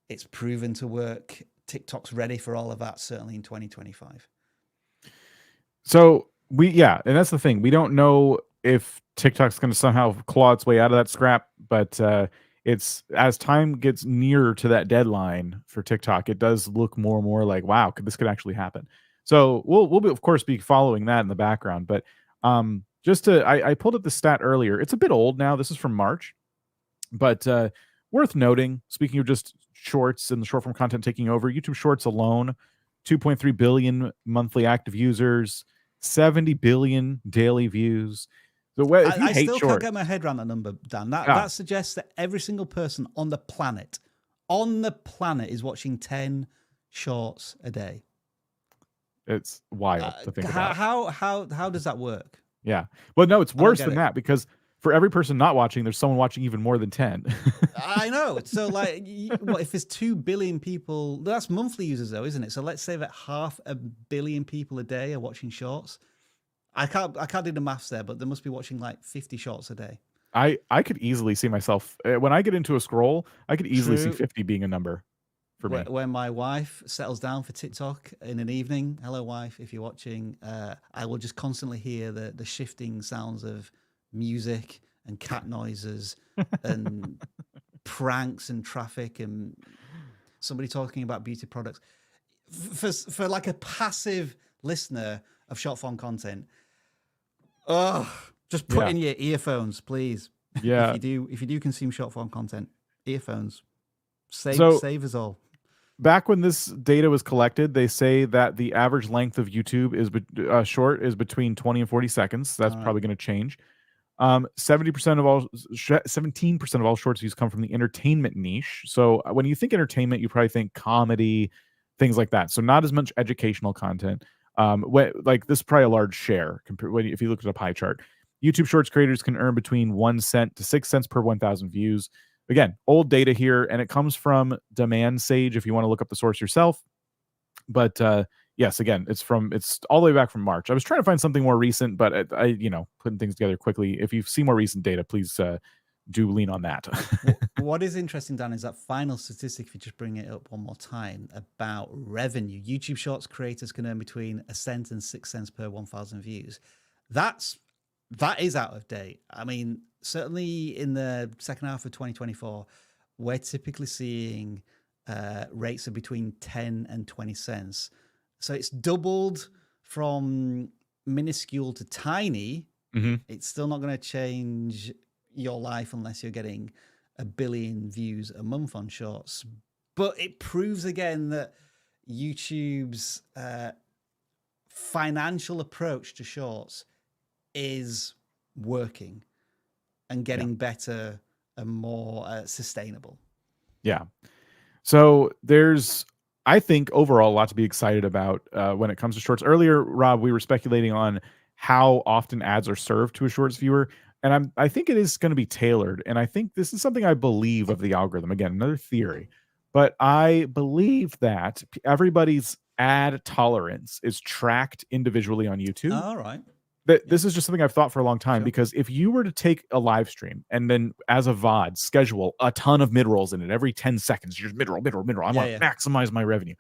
it's proven to work. TikTok's ready for all of that, certainly in 2025. So and that's the thing. We don't know if TikTok's going to somehow claw its way out of that scrap, but it's as time gets nearer to that deadline for TikTok, it does look more and more like, wow, this could actually happen. So we'll of course be following that in the background. But I pulled up the stat earlier. It's a bit old now. This is from March, but worth noting. Speaking of just shorts and the short form content taking over, YouTube Shorts alone, 2.3 billion monthly active users, 70 billion daily views. So if you I hate still shorts, can't get my head around that number, Dan. That suggests that every single person on the planet is watching 10 shorts a day. It's wild to think about. How does that work? Yeah. Well, no, it's worse than that, because for every person not watching, there's someone watching even more than 10. I know. So if there's 2 billion people, that's monthly users though, isn't it? So let's say that 500 million people a day are watching shorts. I can't do the maths there, but they must be watching 50 shorts a day. I could easily see myself, when I get into a scroll, I could easily see 50 being a number for me. When my wife settles down for TikTok in an evening, hello wife, if you're watching, I will just constantly hear the shifting sounds of music and cat noises and pranks and traffic and somebody talking about beauty products. For a passive listener of short form content, just put in your earphones, please. Yeah. if you do consume short form content, earphones. Save us all. Back when this data was collected, they say that the average length of YouTube is short is between 20 and 40 seconds. That's probably going to change. 17% of all shorts views come from the entertainment niche. So when you think entertainment, you probably think comedy, things like that. So not as much educational content. This is probably a large share if you look at a pie chart. YouTube Shorts creators can earn between 1 cent to 6 cents per 1,000 views. Again, old data here, and it comes from Demand Sage if you want to look up the source yourself. But yes, again, it's all the way back from March. I was trying to find something more recent, but I putting things together quickly. If you see more recent data, please do lean on that. What is interesting, Dan, is that final statistic, if you just bring it up one more time, about revenue. YouTube Shorts creators can earn between 1 cent and 6 cents per 1,000 views. That is out of date. I mean, certainly in the second half of 2024, we're typically seeing rates of between 10 and 20 cents. So it's doubled from minuscule to tiny. Mm-hmm. It's still not going to change your life unless you're getting 1 billion views a month on shorts. But it proves again that YouTube's financial approach to shorts is working and getting better and more sustainable. Yeah. So there's, I think, overall a lot to be excited about when it comes to shorts. Earlier, Rob, we were speculating on how often ads are served to a shorts viewer, and I think it is going to be tailored. And I think this is something I believe of the algorithm. Again, another theory, but I believe that everybody's ad tolerance is tracked individually on YouTube. All right. That Yeah. this is just something I've thought for a long time, Sure. because if you were to take a live stream and then as a VOD schedule a ton of mid-rolls in it every 10 seconds, you're just mid-roll, mid-roll, mid-roll. I want to maximize my revenue.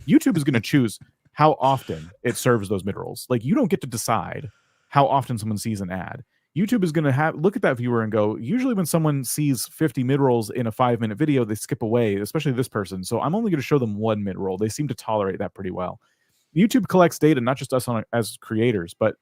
YouTube is going to choose how often it serves those mid-rolls. Like, you don't get to decide how often someone sees an ad. YouTube is going to look at that viewer and go, usually when someone sees 50 mid-rolls in a 5-minute video, they skip away, especially this person. So I'm only going to show them one mid-roll. They seem to tolerate that pretty well. YouTube collects data, not just us as creators, but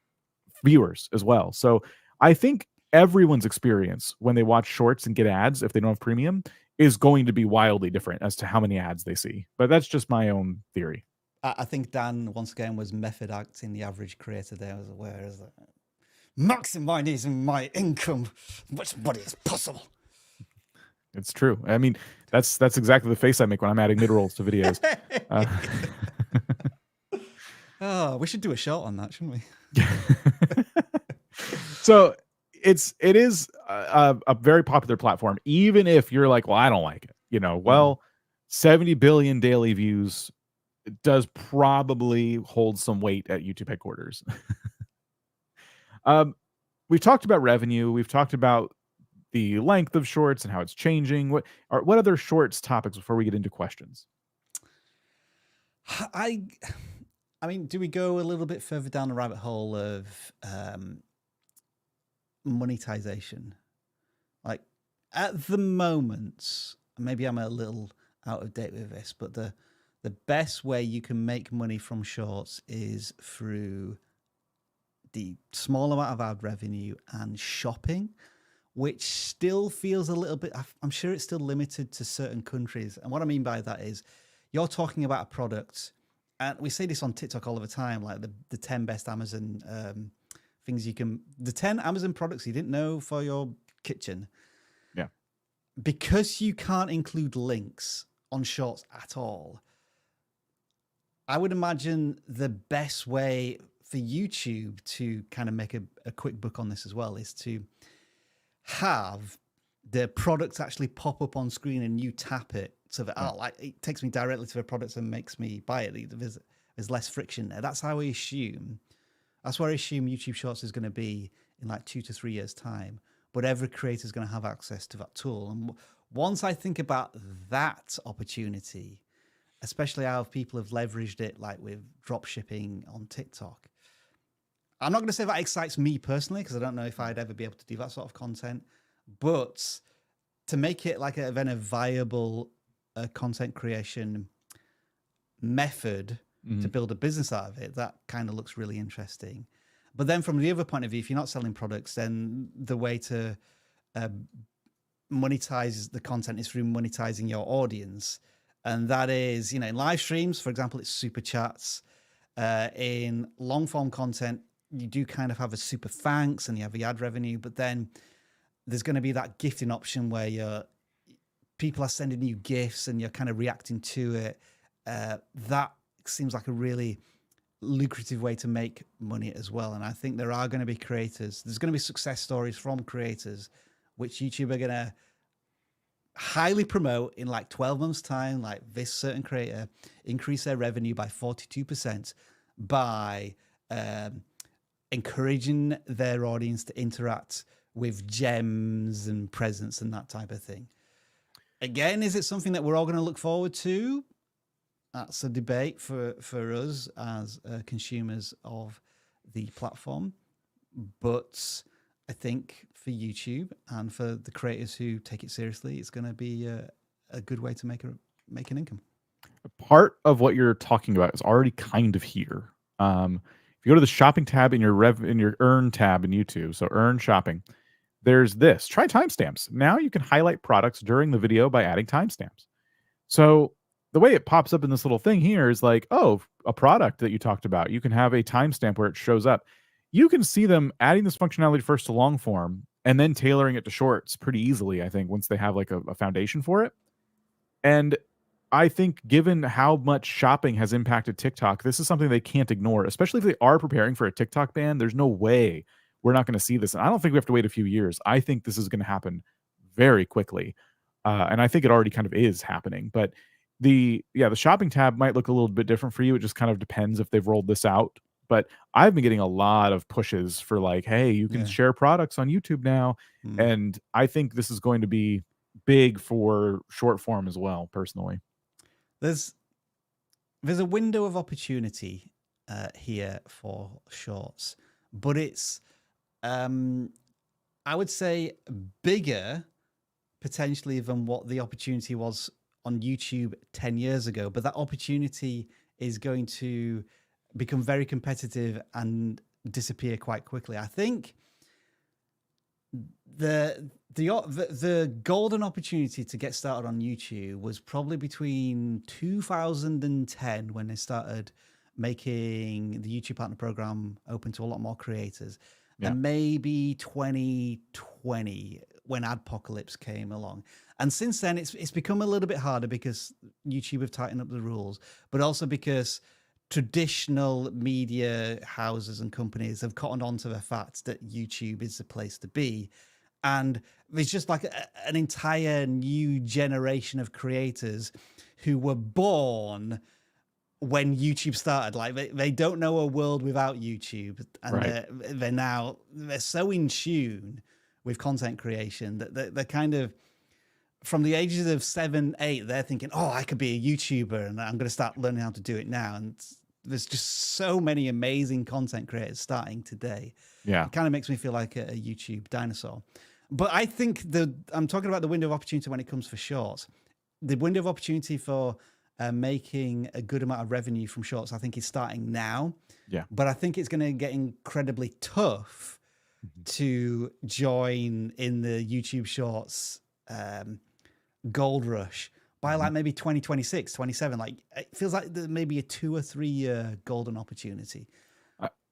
viewers as well. So I think everyone's experience when they watch shorts and get ads, if they don't have premium, is going to be wildly different as to how many ads they see. But that's just my own theory. I think Dan, once again, was method acting the average creator there, whereas maximizing my income as much money as possible. It's true. I mean, that's exactly the face I make when I'm adding mid-rolls to videos. Oh, we should do a short on that, shouldn't we? So it is a very popular platform, even if you're like, well, I don't like it. Well, 70 billion daily views does probably hold some weight at YouTube headquarters. We've talked about revenue. We've talked about the length of shorts and how it's changing. What other shorts topics before we get into questions? I mean, do we go a little bit further down the rabbit hole of monetization? Like, at the moment, maybe I'm a little out of date with this, but the best way you can make money from shorts is through the small amount of ad revenue and shopping, which still feels a little bit, I'm sure it's still limited to certain countries. And what I mean by that is, you're talking about a product, and we say this on TikTok all the time, like the 10 best Amazon things the 10 Amazon products you didn't know for your kitchen. Yeah. Because you can't include links on shorts at all, I would imagine the best way for YouTube to kind of make a quick book on this as well is to have the products actually pop up on screen and you tap it so that it takes me directly to the products and makes me buy it. There's less friction there. That's where I assume YouTube Shorts is going to be in like 2 to 3 years' time. But every creator is going to have access to that tool. And once I think about that opportunity, especially how people have leveraged it, like with drop shipping on TikTok, I'm not going to say that excites me personally, because I don't know if I'd ever be able to do that sort of content. But to make it like a viable content creation method to build a business out of it, that kind of looks really interesting. But then from the other point of view, if you're not selling products, then the way to monetize the content is through monetizing your audience. And that is, in live streams, for example, it's super chats. In long form content, you do kind of have a super thanks and you have the ad revenue, but then there's going to be that gifting option where people are sending you gifts and you're kind of reacting to it. That seems like a really lucrative way to make money as well. And I think there are going to be creators, there's going to be success stories from creators, which YouTube are going to highly promote in like 12 months time. Like, this certain creator increased their revenue by 42% by encouraging their audience to interact with gems and presents and that type of thing. Again, is it something that we're all going to look forward to? That's a debate for us as consumers of the platform. But I think for YouTube and for the creators who take it seriously, it's going to be a good way to make an income. Part of what you're talking about is already kind of here. If you go to the shopping tab in your earn tab in YouTube, so earn shopping, there's this. Try timestamps. Now you can highlight products during the video by adding timestamps. So the way it pops up in this little thing here is like, oh, a product that you talked about. You can have a timestamp where it shows up. You can see them adding this functionality first to long form and then tailoring it to shorts pretty easily, I think, once they have like a foundation for it. And I think given how much shopping has impacted TikTok, this is something they can't ignore, especially if they are preparing for a TikTok ban. There's no way we're not going to see this. And I don't think we have to wait a few years. I think this is going to happen very quickly. And I think it already kind of is happening. But the shopping tab might look a little bit different for you. It just kind of depends if they've rolled this out. But I've been getting a lot of pushes for like, hey, you can Yeah. share products on YouTube now. And I think this is going to be big for short form as well, personally. There's a window of opportunity here for shorts, but it's I would say bigger potentially than what the opportunity was on YouTube 10 years ago. But that opportunity is going to become very competitive and disappear quite quickly. I think the golden opportunity to get started on YouTube was probably between 2010 when they started making the YouTube Partner Program open to a lot more creators, and maybe 2020 when Adpocalypse came along. And since then, it's become a little bit harder because YouTube have tightened up the rules, but also because traditional media houses and companies have cottoned on to the fact that YouTube is the place to be. And there's just like an entire new generation of creators who were born when YouTube started. Like they don't know a world without YouTube, and they're so in tune with content creation that they're kind of from the ages of 7, 8. They're thinking, "Oh, I could be a YouTuber, and I'm going to start learning how to do it now." And there's just so many amazing content creators starting today. Yeah, it kind of makes me feel like a YouTube dinosaur. But I think I'm talking about the window of opportunity when it comes for shorts. The window of opportunity for making a good amount of revenue from shorts, I think, is starting now. Yeah. But I think it's going to get incredibly tough to join in the YouTube Shorts gold rush by like maybe 2026, 27. Like it feels like there may be a 2 or 3 year golden opportunity.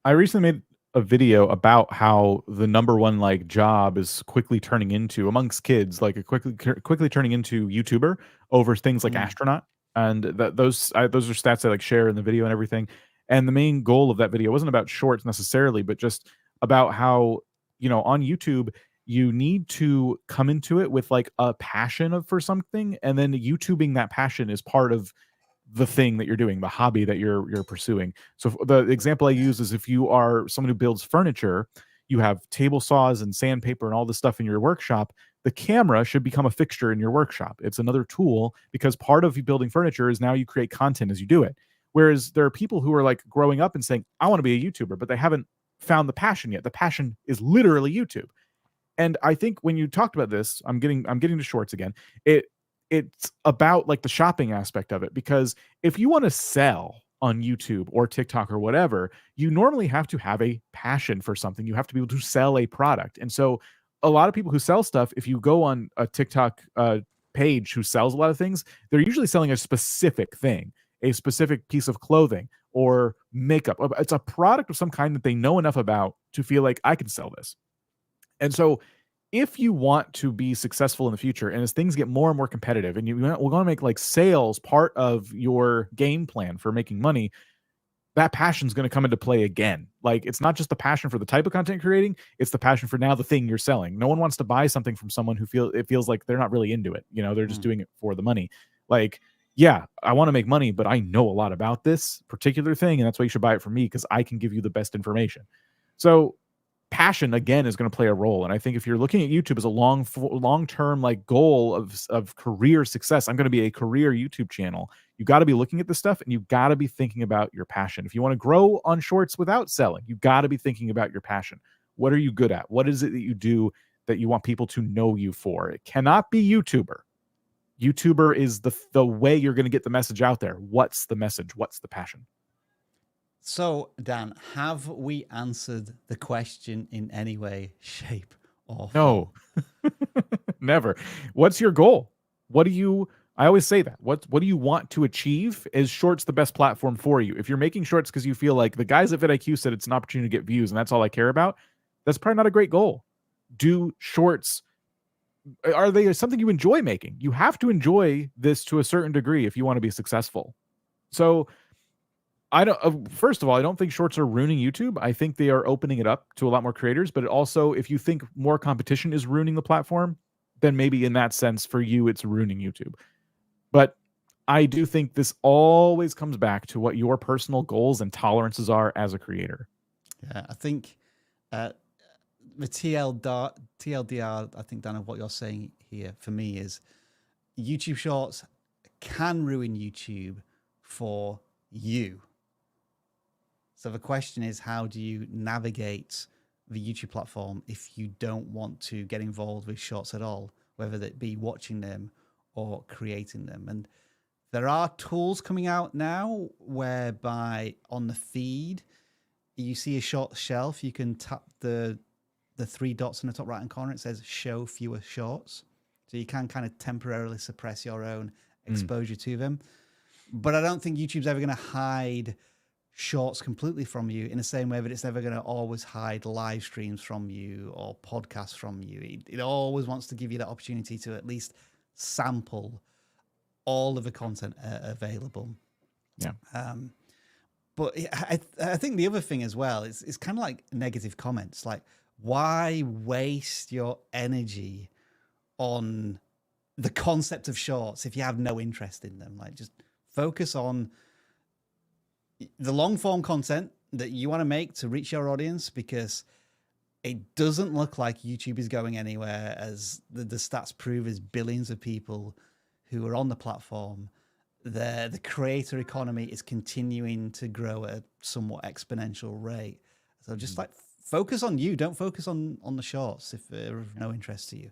I recently made a video about how the number one like job is quickly turning into amongst kids, like quickly turning into YouTuber over things like astronaut. And those are stats I like share in the video and everything. And the main goal of that video wasn't about shorts necessarily, but just about how, on YouTube, you need to come into it with like a passion for something, and then YouTubing that passion is part of the thing that you're doing, the hobby that you're pursuing. So the example I use is if you are someone who builds furniture, you have table saws and sandpaper and all this stuff in your workshop. The camera should become a fixture in your workshop. It's another tool because part of you building furniture is now you create content as you do it. Whereas there are people who are like growing up and saying, I want to be a YouTuber, but they haven't found the passion yet. The passion is literally YouTube. And I think when you talked about this, I'm getting to shorts again. It's about like the shopping aspect of it, because if you want to sell on YouTube or TikTok or whatever, you normally have to have a passion for something. You have to be able to sell a product. And so a lot of people who sell stuff, if you go on a TikTok page who sells a lot of things, they're usually selling a specific thing, a specific piece of clothing or makeup. It's a product of some kind that they know enough about to feel like I can sell this. And so if you want to be successful in the future, and as things get more and more competitive, and we're going to make like sales part of your game plan for making money, that passion is going to come into play again. Like it's not just the passion for the type of content creating, it's the passion for now the thing you're selling. No one wants to buy something from someone who feels like they're not really into it. They're just doing it for the money. Like, yeah, I want to make money, but I know a lot about this particular thing, and that's why you should buy it from me, because I can give you the best information. So passion again is going to play a role. And I think if you're looking at YouTube as a long-term like goal of career success, I'm going to be a career YouTube channel. You got to be looking at this stuff, and you got to be thinking about your passion. If you want to grow on shorts without selling, you got to be thinking about your passion. What are you good at? What is it that you do that you want people to know you for? It cannot be YouTuber. YouTuber is the way you're going to get the message out there. What's the message? What's the passion? So, Dan, have we answered the question in any way, shape, or form? No, never. What's your goal? I always say that. What do you want to achieve? Is shorts the best platform for you? If you're making shorts because you feel like the guys at vidIQ said it's an opportunity to get views and that's all I care about, that's probably not a great goal. Do shorts are they something you enjoy making? You have to enjoy this to a certain degree if you want to be successful. So I don't. First of all, I don't think shorts are ruining YouTube. I think they are opening it up to a lot more creators. But also, if you think more competition is ruining the platform, then maybe in that sense, for you, it's ruining YouTube. But I do think this always comes back to what your personal goals and tolerances are as a creator. Yeah, I think the TLDR, I think, Dan, of what you're saying here for me is YouTube Shorts can ruin YouTube for you. So the question is, how do you navigate the YouTube platform if you don't want to get involved with shorts at all, whether that be watching them or creating them? And there are tools coming out now whereby on the feed, you see a short shelf, you can tap the three dots in the top right hand corner. It says show fewer shorts. So you can kind of temporarily suppress your own exposure to them. But I don't think YouTube's ever going to hide shorts completely from you in the same way that it's never going to always hide live streams from you or podcasts from you. It always wants to give you that opportunity to at least sample all of the content available. Yeah. But I think the other thing as well is it's kind of like negative comments. Like, why waste your energy on the concept of shorts if you have no interest in them? Like, just focus on the long form content that you want to make to reach your audience, because it doesn't look like YouTube is going anywhere, as the stats prove. Is billions of people who are on the platform. The creator economy is continuing to grow at a somewhat exponential rate. So just like focus on you. Don't focus on the shorts if they're of no interest to you.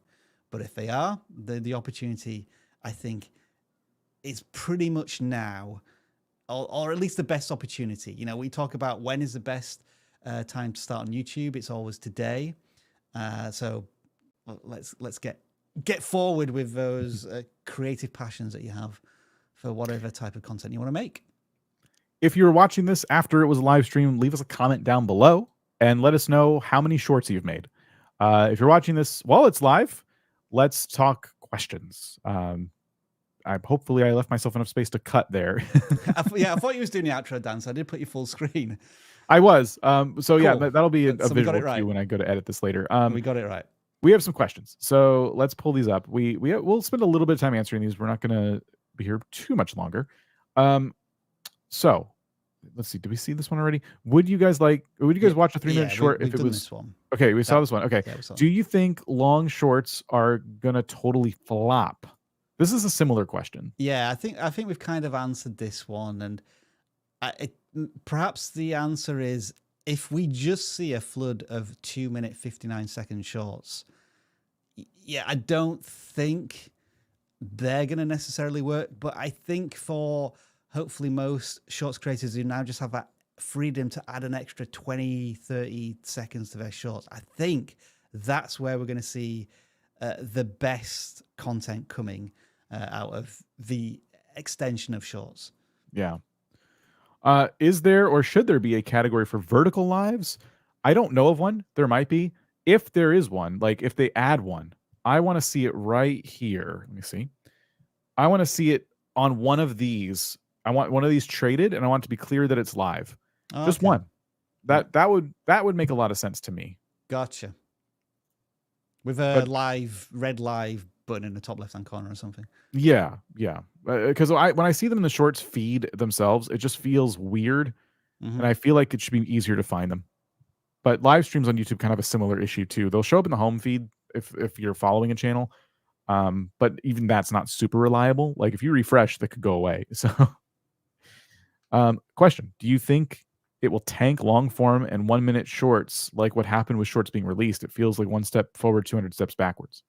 But if they are, the opportunity, I think, is pretty much now, or at least the best opportunity. You know, we talk about when is the best time to start on YouTube. It's always today. So let's get forward with those creative passions that you have for whatever type of content you want to make. If you're watching this after it was a live stream, leave us a comment down below and let us know how many shorts you've made. If you're watching this while it's live, let's talk questions. Hopefully I left myself enough space to cut there. I thought you was doing the outro, Dan, so I did put you full screen. I was. So cool. Yeah, that'll be a So visual cue when I go to edit this later. We got it right. We have some questions, so let's pull these up. We'll spend a little bit of time answering these. We're not going to be here too much longer. So let's see. Did we see this one already? Would you guys watch a 3-minute short if it was this one? Okay, we saw this one. Okay. Yeah, do you think long shorts are gonna totally flop? This is a similar question. Yeah, I think we've kind of answered this one, and perhaps the answer is, if we just see a flood of 2-minute 59-second shorts, yeah, I don't think they're going to necessarily work. But I think for hopefully most shorts creators who now just have that freedom to add an extra 20, 30 seconds to their shorts, I think that's where we're going to see the best content coming out of the extension of shorts. Yeah. Is there or should there be a category for vertical lives? I don't know of one. There might be. If there is one, like if they add one, I want to see it right here. Let me see. I want to see it on one of these. I want one of these traded, and I want it to be clear that it's live. Oh, just one. That would make a lot of sense to me. Gotcha. With a red live button in the top left hand corner or something. Yeah. Because when I see them in the shorts feed themselves, it just feels weird, and I feel like it should be easier to find them. But live streams on YouTube kind of have a similar issue too. They'll show up in the home feed if you're following a channel, but even that's not super reliable. Like if you refresh, that could go away. So, question: do you think it will tank long form and 1-minute shorts like what happened with shorts being released? It feels like one step forward, 200 steps backwards.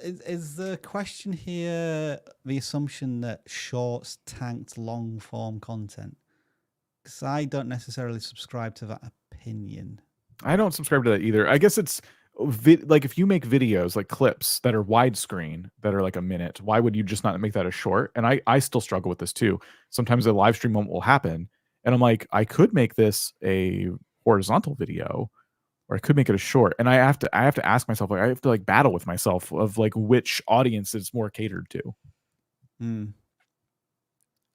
Is the question here the assumption that shorts tanked long form content? Because I don't necessarily subscribe to that opinion. I don't subscribe to that either. I guess it's like if you make videos like clips that are widescreen that are like a minute, why would you just not make that a short? And I still struggle with this too. Sometimes a live stream moment will happen and I'm like, I could make this a horizontal video, or I could make it a short. And I have to ask myself, like, I have to like battle with myself of like which audience it's more catered to. Mm.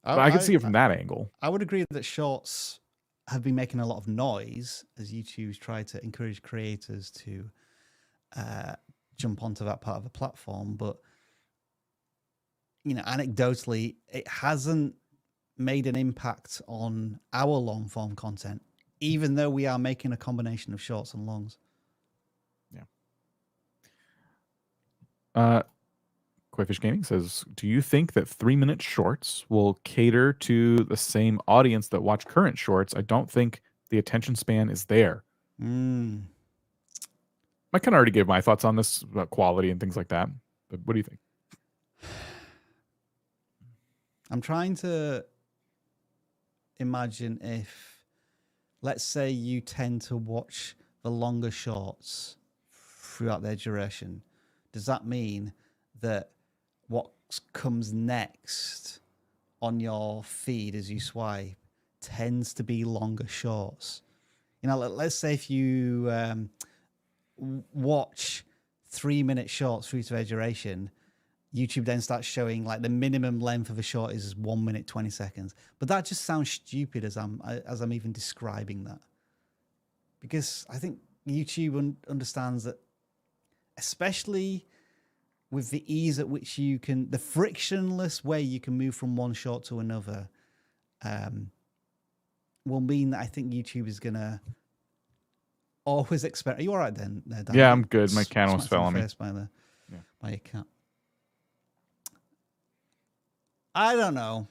But I can see it from that angle. I would agree that shorts have been making a lot of noise as YouTube's tried to encourage creators to jump onto that part of the platform. But, you know, anecdotally, it hasn't made an impact on our long form content, even though we are making a combination of shorts and longs. Yeah. Koi-Fish Gaming says, do you think that 3-minute shorts will cater to the same audience that watch current shorts? I don't think the attention span is there. I kind of already gave my thoughts on this about quality and things like that. But what do you think? I'm trying to imagine if, let's say, you tend to watch the longer shorts throughout their duration. Does that mean that what comes next on your feed as you swipe tends to be longer shorts? You know, let's say if you watch 3-minute shorts through to their duration, YouTube then starts showing like the minimum length of a short is 1 minute 20 seconds. But that just sounds stupid as I'm even describing that, because I think YouTube understands that, especially with the ease at which you can, the frictionless way you can move from one short to another, will mean that I think YouTube is gonna always expect. Are you all right then, Dan? Yeah, I'm good. My cat almost fell on me. By your cat. I don't know.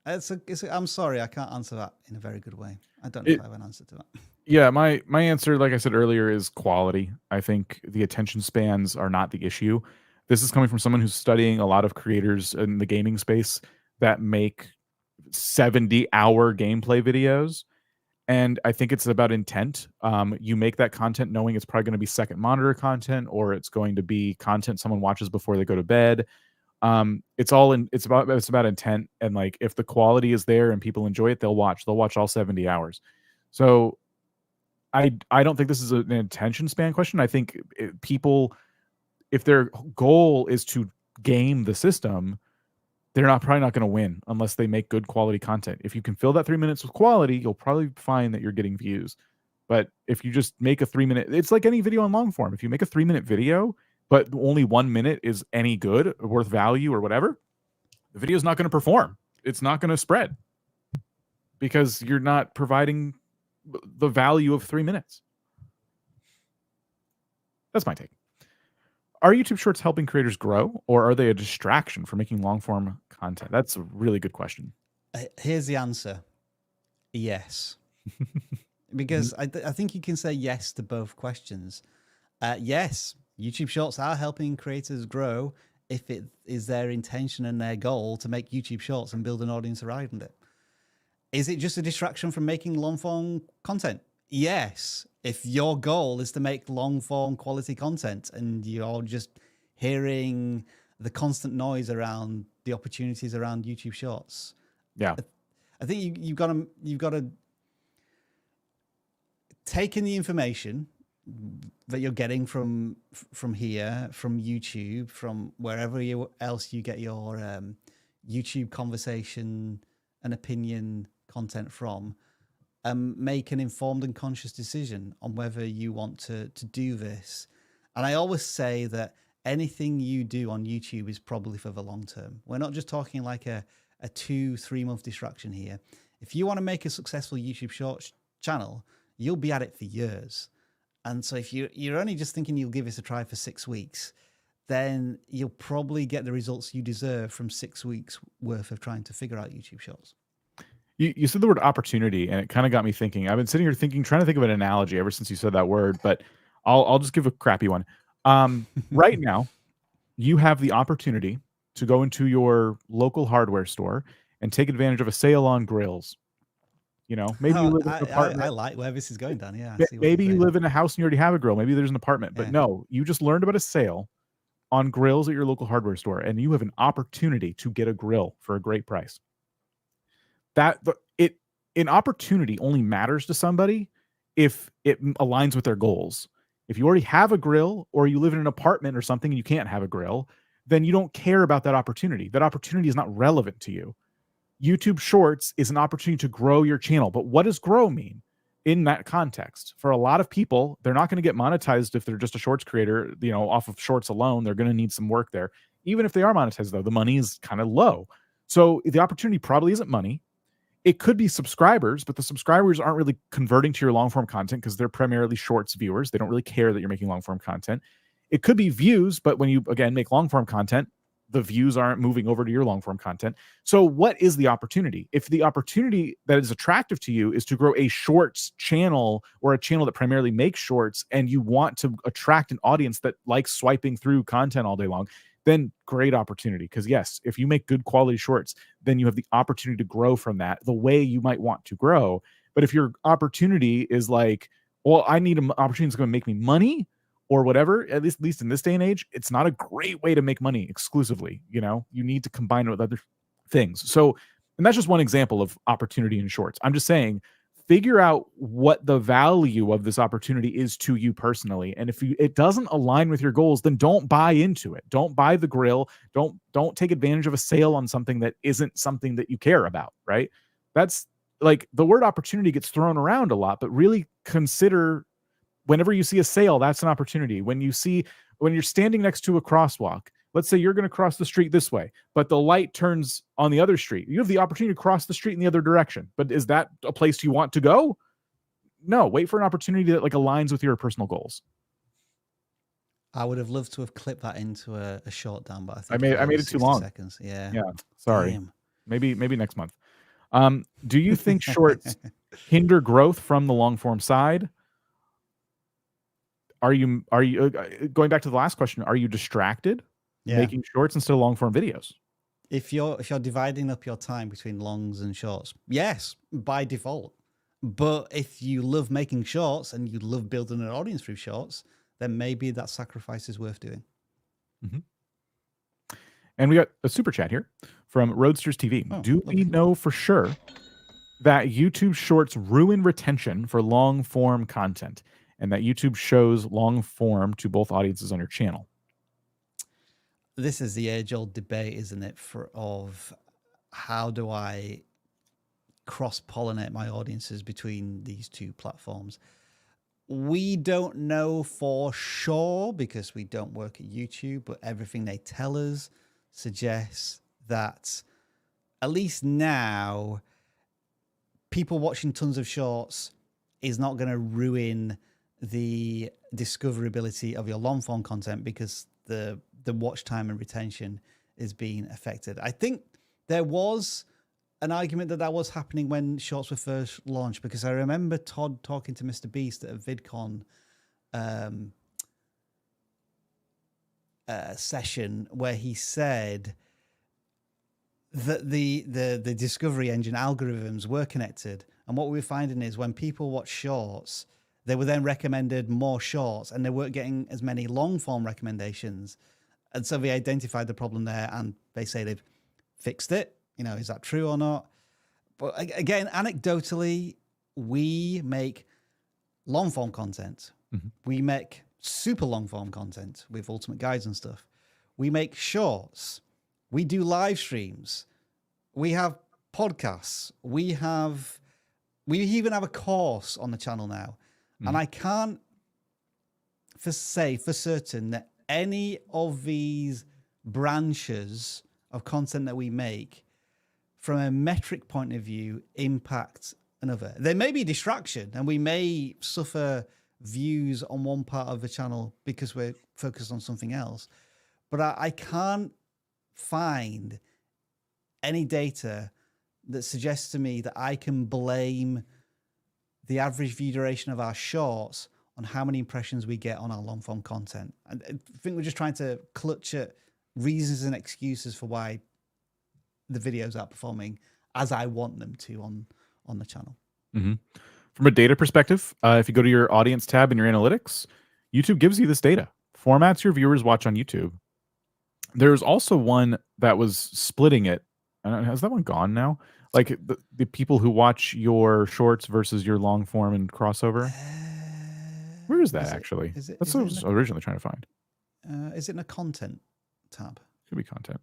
I'm sorry, I can't answer that in a very good way. I don't know if I have an answer to that. Yeah, my answer, like I said earlier, is quality. I think the attention spans are not the issue. This is coming from someone who's studying a lot of creators in the gaming space that make 70-hour gameplay videos. And I think it's about intent. You make that content knowing it's probably going to be second monitor content, or it's going to be content someone watches before they go to bed. It's about intent. And like, if the quality is there and people enjoy it, they'll watch all 70 hours. So I don't think this is an attention span question. I think people, if their goal is to game the system, they're probably not going to win unless they make good quality content. If you can fill that 3 minutes with quality, you'll probably find that you're getting views. But if you just make a 3-minute, it's like any video on long form. If you make a 3-minute video, but only 1 minute is any good, worth value or whatever, the video is not going to perform. It's not going to spread because you're not providing the value of 3 minutes. That's my take. Are YouTube Shorts helping creators grow, or are they a distraction for making long form content? That's a really good question. Here's the answer. Yes. Because I think you can say yes to both questions. Yes, YouTube Shorts are helping creators grow if it is their intention and their goal to make YouTube Shorts and build an audience around it. Is it just a distraction from making long form content? Yes. If your goal is to make long form quality content and you're just hearing the constant noise around the opportunities around YouTube Shorts. Yeah. I think you've got to take in the information that you're getting from here, from YouTube, from wherever else you get your YouTube conversation and opinion content from, make an informed and conscious decision on whether you want to do this. And I always say that anything you do on YouTube is probably for the long term. We're not just talking like a 2-3 month distraction here. If you want to make a successful YouTube Shorts channel, you'll be at it for years. And so if you're only just thinking you'll give this a try for 6 weeks, then you'll probably get the results you deserve from 6 weeks worth of trying to figure out YouTube Shorts. You said the word opportunity, and it kind of got me thinking. I've been sitting here trying to think of an analogy ever since you said that word, but I'll just give a crappy one. Right now, you have the opportunity to go into your local hardware store and take advantage of a sale on grills. You know, maybe you live in an apartment. I like where this is going, Dan. Yeah. Maybe you live in a house and you already have a grill. Maybe there's an apartment, but no, you just learned about a sale on grills at your local hardware store, and you have an opportunity to get a grill for a great price. An opportunity only matters to somebody if it aligns with their goals. If you already have a grill, or you live in an apartment or something and you can't have a grill, then you don't care about that opportunity. That opportunity is not relevant to you. YouTube Shorts is an opportunity to grow your channel. But what does grow mean in that context? For a lot of people, they're not going to get monetized if they're just a Shorts creator, off of Shorts alone. They're going to need some work there. Even if they are monetized, though, the money is kind of low. So the opportunity probably isn't money. It could be subscribers, but the subscribers aren't really converting to your long form content because they're primarily Shorts viewers. They don't really care that you're making long form content. It could be views, but when you, again, make long form content, the views aren't moving over to your long form content. So what is the opportunity? If the opportunity that is attractive to you is to grow a Shorts channel, or a channel that primarily makes Shorts, and you want to attract an audience that likes swiping through content all day long, then great opportunity. Because yes, if you make good quality Shorts, then you have the opportunity to grow from that the way you might want to grow. But if your opportunity is like, well, I need an opportunity that's going to make me money or whatever, at least in this day and age, it's not a great way to make money exclusively. You need to combine it with other things. So, and that's just one example of opportunity in Shorts. I'm just saying, figure out what the value of this opportunity is to you personally. And if it doesn't align with your goals, then don't buy into it. Don't buy the grill. Don't take advantage of a sale on something that isn't something that you care about, right? That's like, the word opportunity gets thrown around a lot, but really consider, whenever you see a sale, that's an opportunity. When you're standing next to a crosswalk, let's say you're going to cross the street this way, but the light turns on the other street. You have the opportunity to cross the street in the other direction. But is that a place you want to go? No, wait for an opportunity that aligns with your personal goals. I would have loved to have clipped that into a short down, but I made it too long. Seconds. Yeah. Sorry. Damn. Maybe next month. Do you think Shorts hinder growth from the long form side? Are you going back to the last question? Are you distracted making Shorts instead of long form videos? If you're dividing up your time between longs and shorts, yes, by default. But if you love making Shorts and you love building an audience through Shorts, then maybe that sacrifice is worth doing. Mm-hmm. And we got a super chat here from Roadsters TV. Do we know for sure that YouTube Shorts ruin retention for long form content, and that YouTube shows long form to both audiences on your channel? This is the age-old debate, isn't it, of how do I cross-pollinate my audiences between these two platforms? We don't know for sure because we don't work at YouTube, but everything they tell us suggests that, at least now, people watching tons of Shorts is not going to ruin the discoverability of your long form content, because the watch time and retention is being affected. I think there was an argument that was happening when Shorts were first launched, because I remember Todd talking to Mr. Beast at a VidCon session where he said that the discovery engine algorithms were connected, and what we were finding is when people watch Shorts, they were then recommended more Shorts, and they weren't getting as many long form recommendations. And so they identified the problem there, and they say they've fixed it. Is that true or not? But again, anecdotally, we make long form content. Mm-hmm. We make super long form content with ultimate guides and stuff. We make Shorts. We do live streams. We have podcasts. We even have a course on the channel now. Mm-hmm. And I can't say for certain that any of these branches of content that we make, from a metric point of view, impact another. There may be a distraction, and we may suffer views on one part of the channel because we're focused on something else. But I can't find any data that suggests to me that I can blame the average view duration of our Shorts on how many impressions we get on our long form content. I think we're just trying to clutch at reasons and excuses for why the videos aren't performing as I want them to on the channel. Mm-hmm. From a data perspective, if you go to your audience tab in your analytics, YouTube gives you this data. Formats your viewers watch on YouTube. There's also one that was splitting it. Has that one gone now? Like the people who watch your shorts versus your long form and crossover. Where is that actually? That's what I was originally trying to find. Is it in a content tab? Should be content.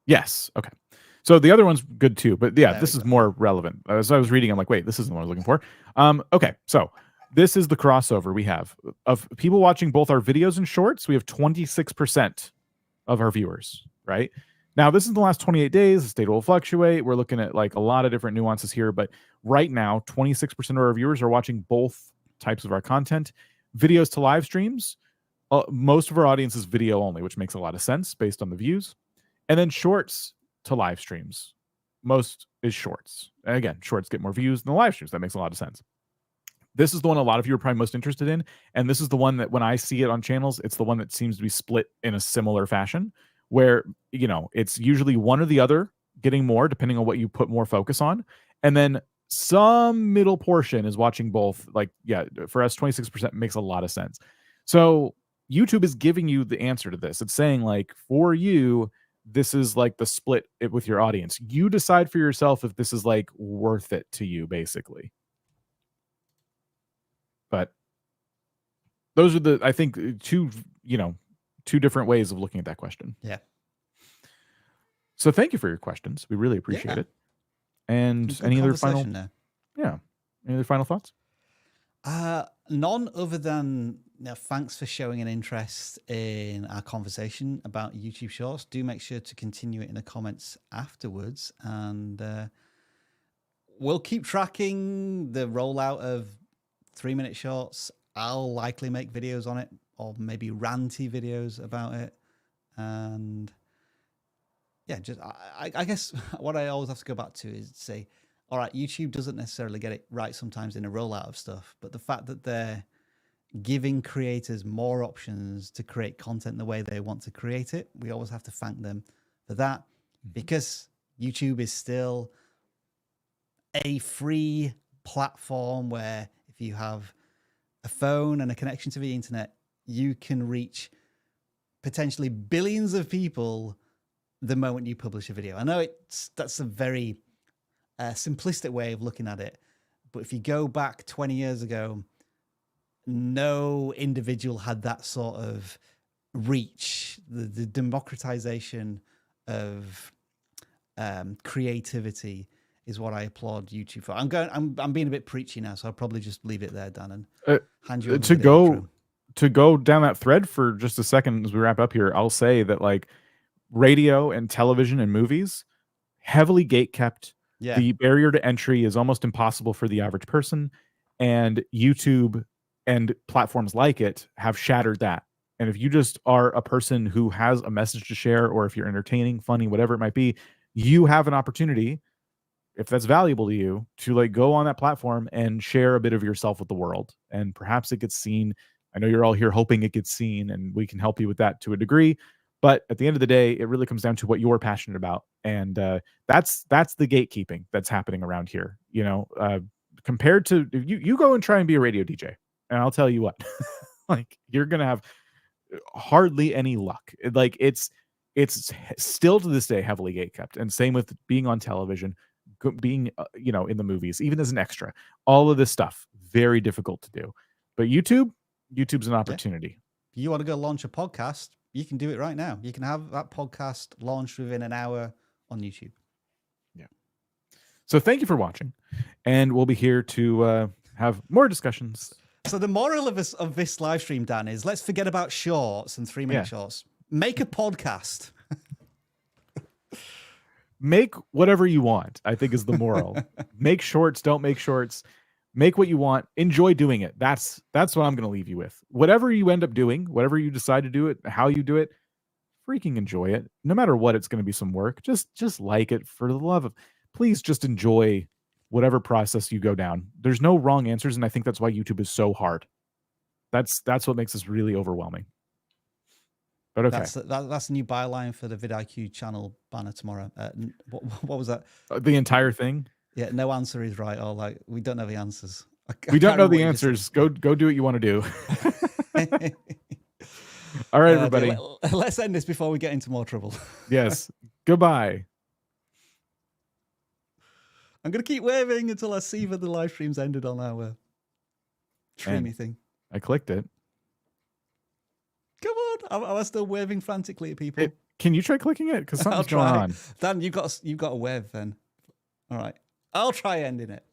Yes. Okay. So the other one's good too, but yeah, this is more relevant. As I was reading, I'm like, wait, this isn't what I was looking for. Okay. So this is the crossover we have of people watching both our videos and shorts. We have 26% of our viewers, right? Now, this is the last 28 days. The data will fluctuate. We're looking at like a lot of different nuances here, but right now, 26% of our viewers are watching both types of our content. Videos to live streams, most of our audience is video only, which makes a lot of sense based on the views. And then shorts to live streams, most is shorts. And again, shorts get more views than the live streams. That makes a lot of sense. This is the one a lot of you are probably most interested in. And this is the one that when I see it on channels, it's the one that seems to be split in a similar fashion where, you know, it's usually one or the other getting more depending on what you put more focus on. And then some middle portion is watching both. Like, yeah, for us, 26% makes a lot of sense. So YouTube is giving you the answer to this. It's saying like, for you, this is like the split with your audience. You decide for yourself if this is like worth it to you, basically. But those are the, I think, two different ways of looking at that question. Yeah. So thank you for your questions. We really appreciate it. And any other final thoughts? None other than thanks for showing an interest in our conversation about YouTube Shorts. Do make sure to continue it in the comments afterwards, and we'll keep tracking the rollout of 3-minute shorts. I'll likely make videos on it, or maybe ranty videos about it. And yeah, just I guess what I always have to go back to is say, all right, YouTube doesn't necessarily get it right sometimes in a rollout of stuff, but the fact that they're giving creators more options to create content the way they want to create it, we always have to thank them for that, because YouTube is still a free platform where if you have a phone and a connection to the internet, you can reach potentially billions of people the moment you publish a video. I know that's a very simplistic way of looking at it, but if you go back 20 years ago, no individual had that sort of reach. The democratization of creativity is what I applaud YouTube for. I'm being a bit preachy now, so I'll probably just leave it there, Dan, and hand you over to go down that thread for just a second as we wrap up here. I'll say that like radio and television and movies, heavily gate kept. Yeah. The barrier to entry is almost impossible for the average person, and YouTube and platforms like it have shattered that. And if you just are a person who has a message to share, or if you're entertaining, funny, whatever it might be, you have an opportunity, if that's valuable to you, to like go on that platform and share a bit of yourself with the world. And perhaps it gets seen. I know you're all here hoping it gets seen, and we can help you with that to a degree. But at the end of the day, it really comes down to what you're passionate about. And that's the gatekeeping that's happening around here. You know, compared to you go and try and be a radio DJ, and I'll tell you what, like you're going to have hardly any luck. Like it's still to this day heavily gatekept. And same with being on television, being, in the movies, even as an extra, all of this stuff, very difficult to do. But YouTube's an opportunity. If you want to go launch a podcast, you can do it right now. You can have that podcast launched within an hour on YouTube. Yeah. So thank you for watching, and we'll be here to have more discussions. So the moral of this live stream, Dan, is let's forget about shorts and 3-minute shorts. Make a podcast. Make whatever you want, I think is the moral. Make shorts, don't make shorts. Make what you want. Enjoy doing it. That's what I'm going to leave you with. Whatever you end up doing, whatever you decide to do it, how you do it, freaking enjoy it. No matter what, it's going to be some work. Just like it, for the love of, please just enjoy whatever process you go down. There's no wrong answers, and I think that's why YouTube is so hard. That's what makes this really overwhelming. But okay. That's a new byline for the vidIQ channel banner tomorrow. What was that? The entire thing? Yeah, no answer is right, or like we don't know the answers. We don't know the answers. Go do what you want to do. All right, everybody. Let's end this before we get into more trouble. Yes. Goodbye. I'm going to keep waving until I see that the live stream's ended on our trimmy thing. I clicked it. Come on. Am I still waving frantically at people? Can you try clicking it? Because something's going on. Dan, you've got a wave then. All right. I'll try ending it.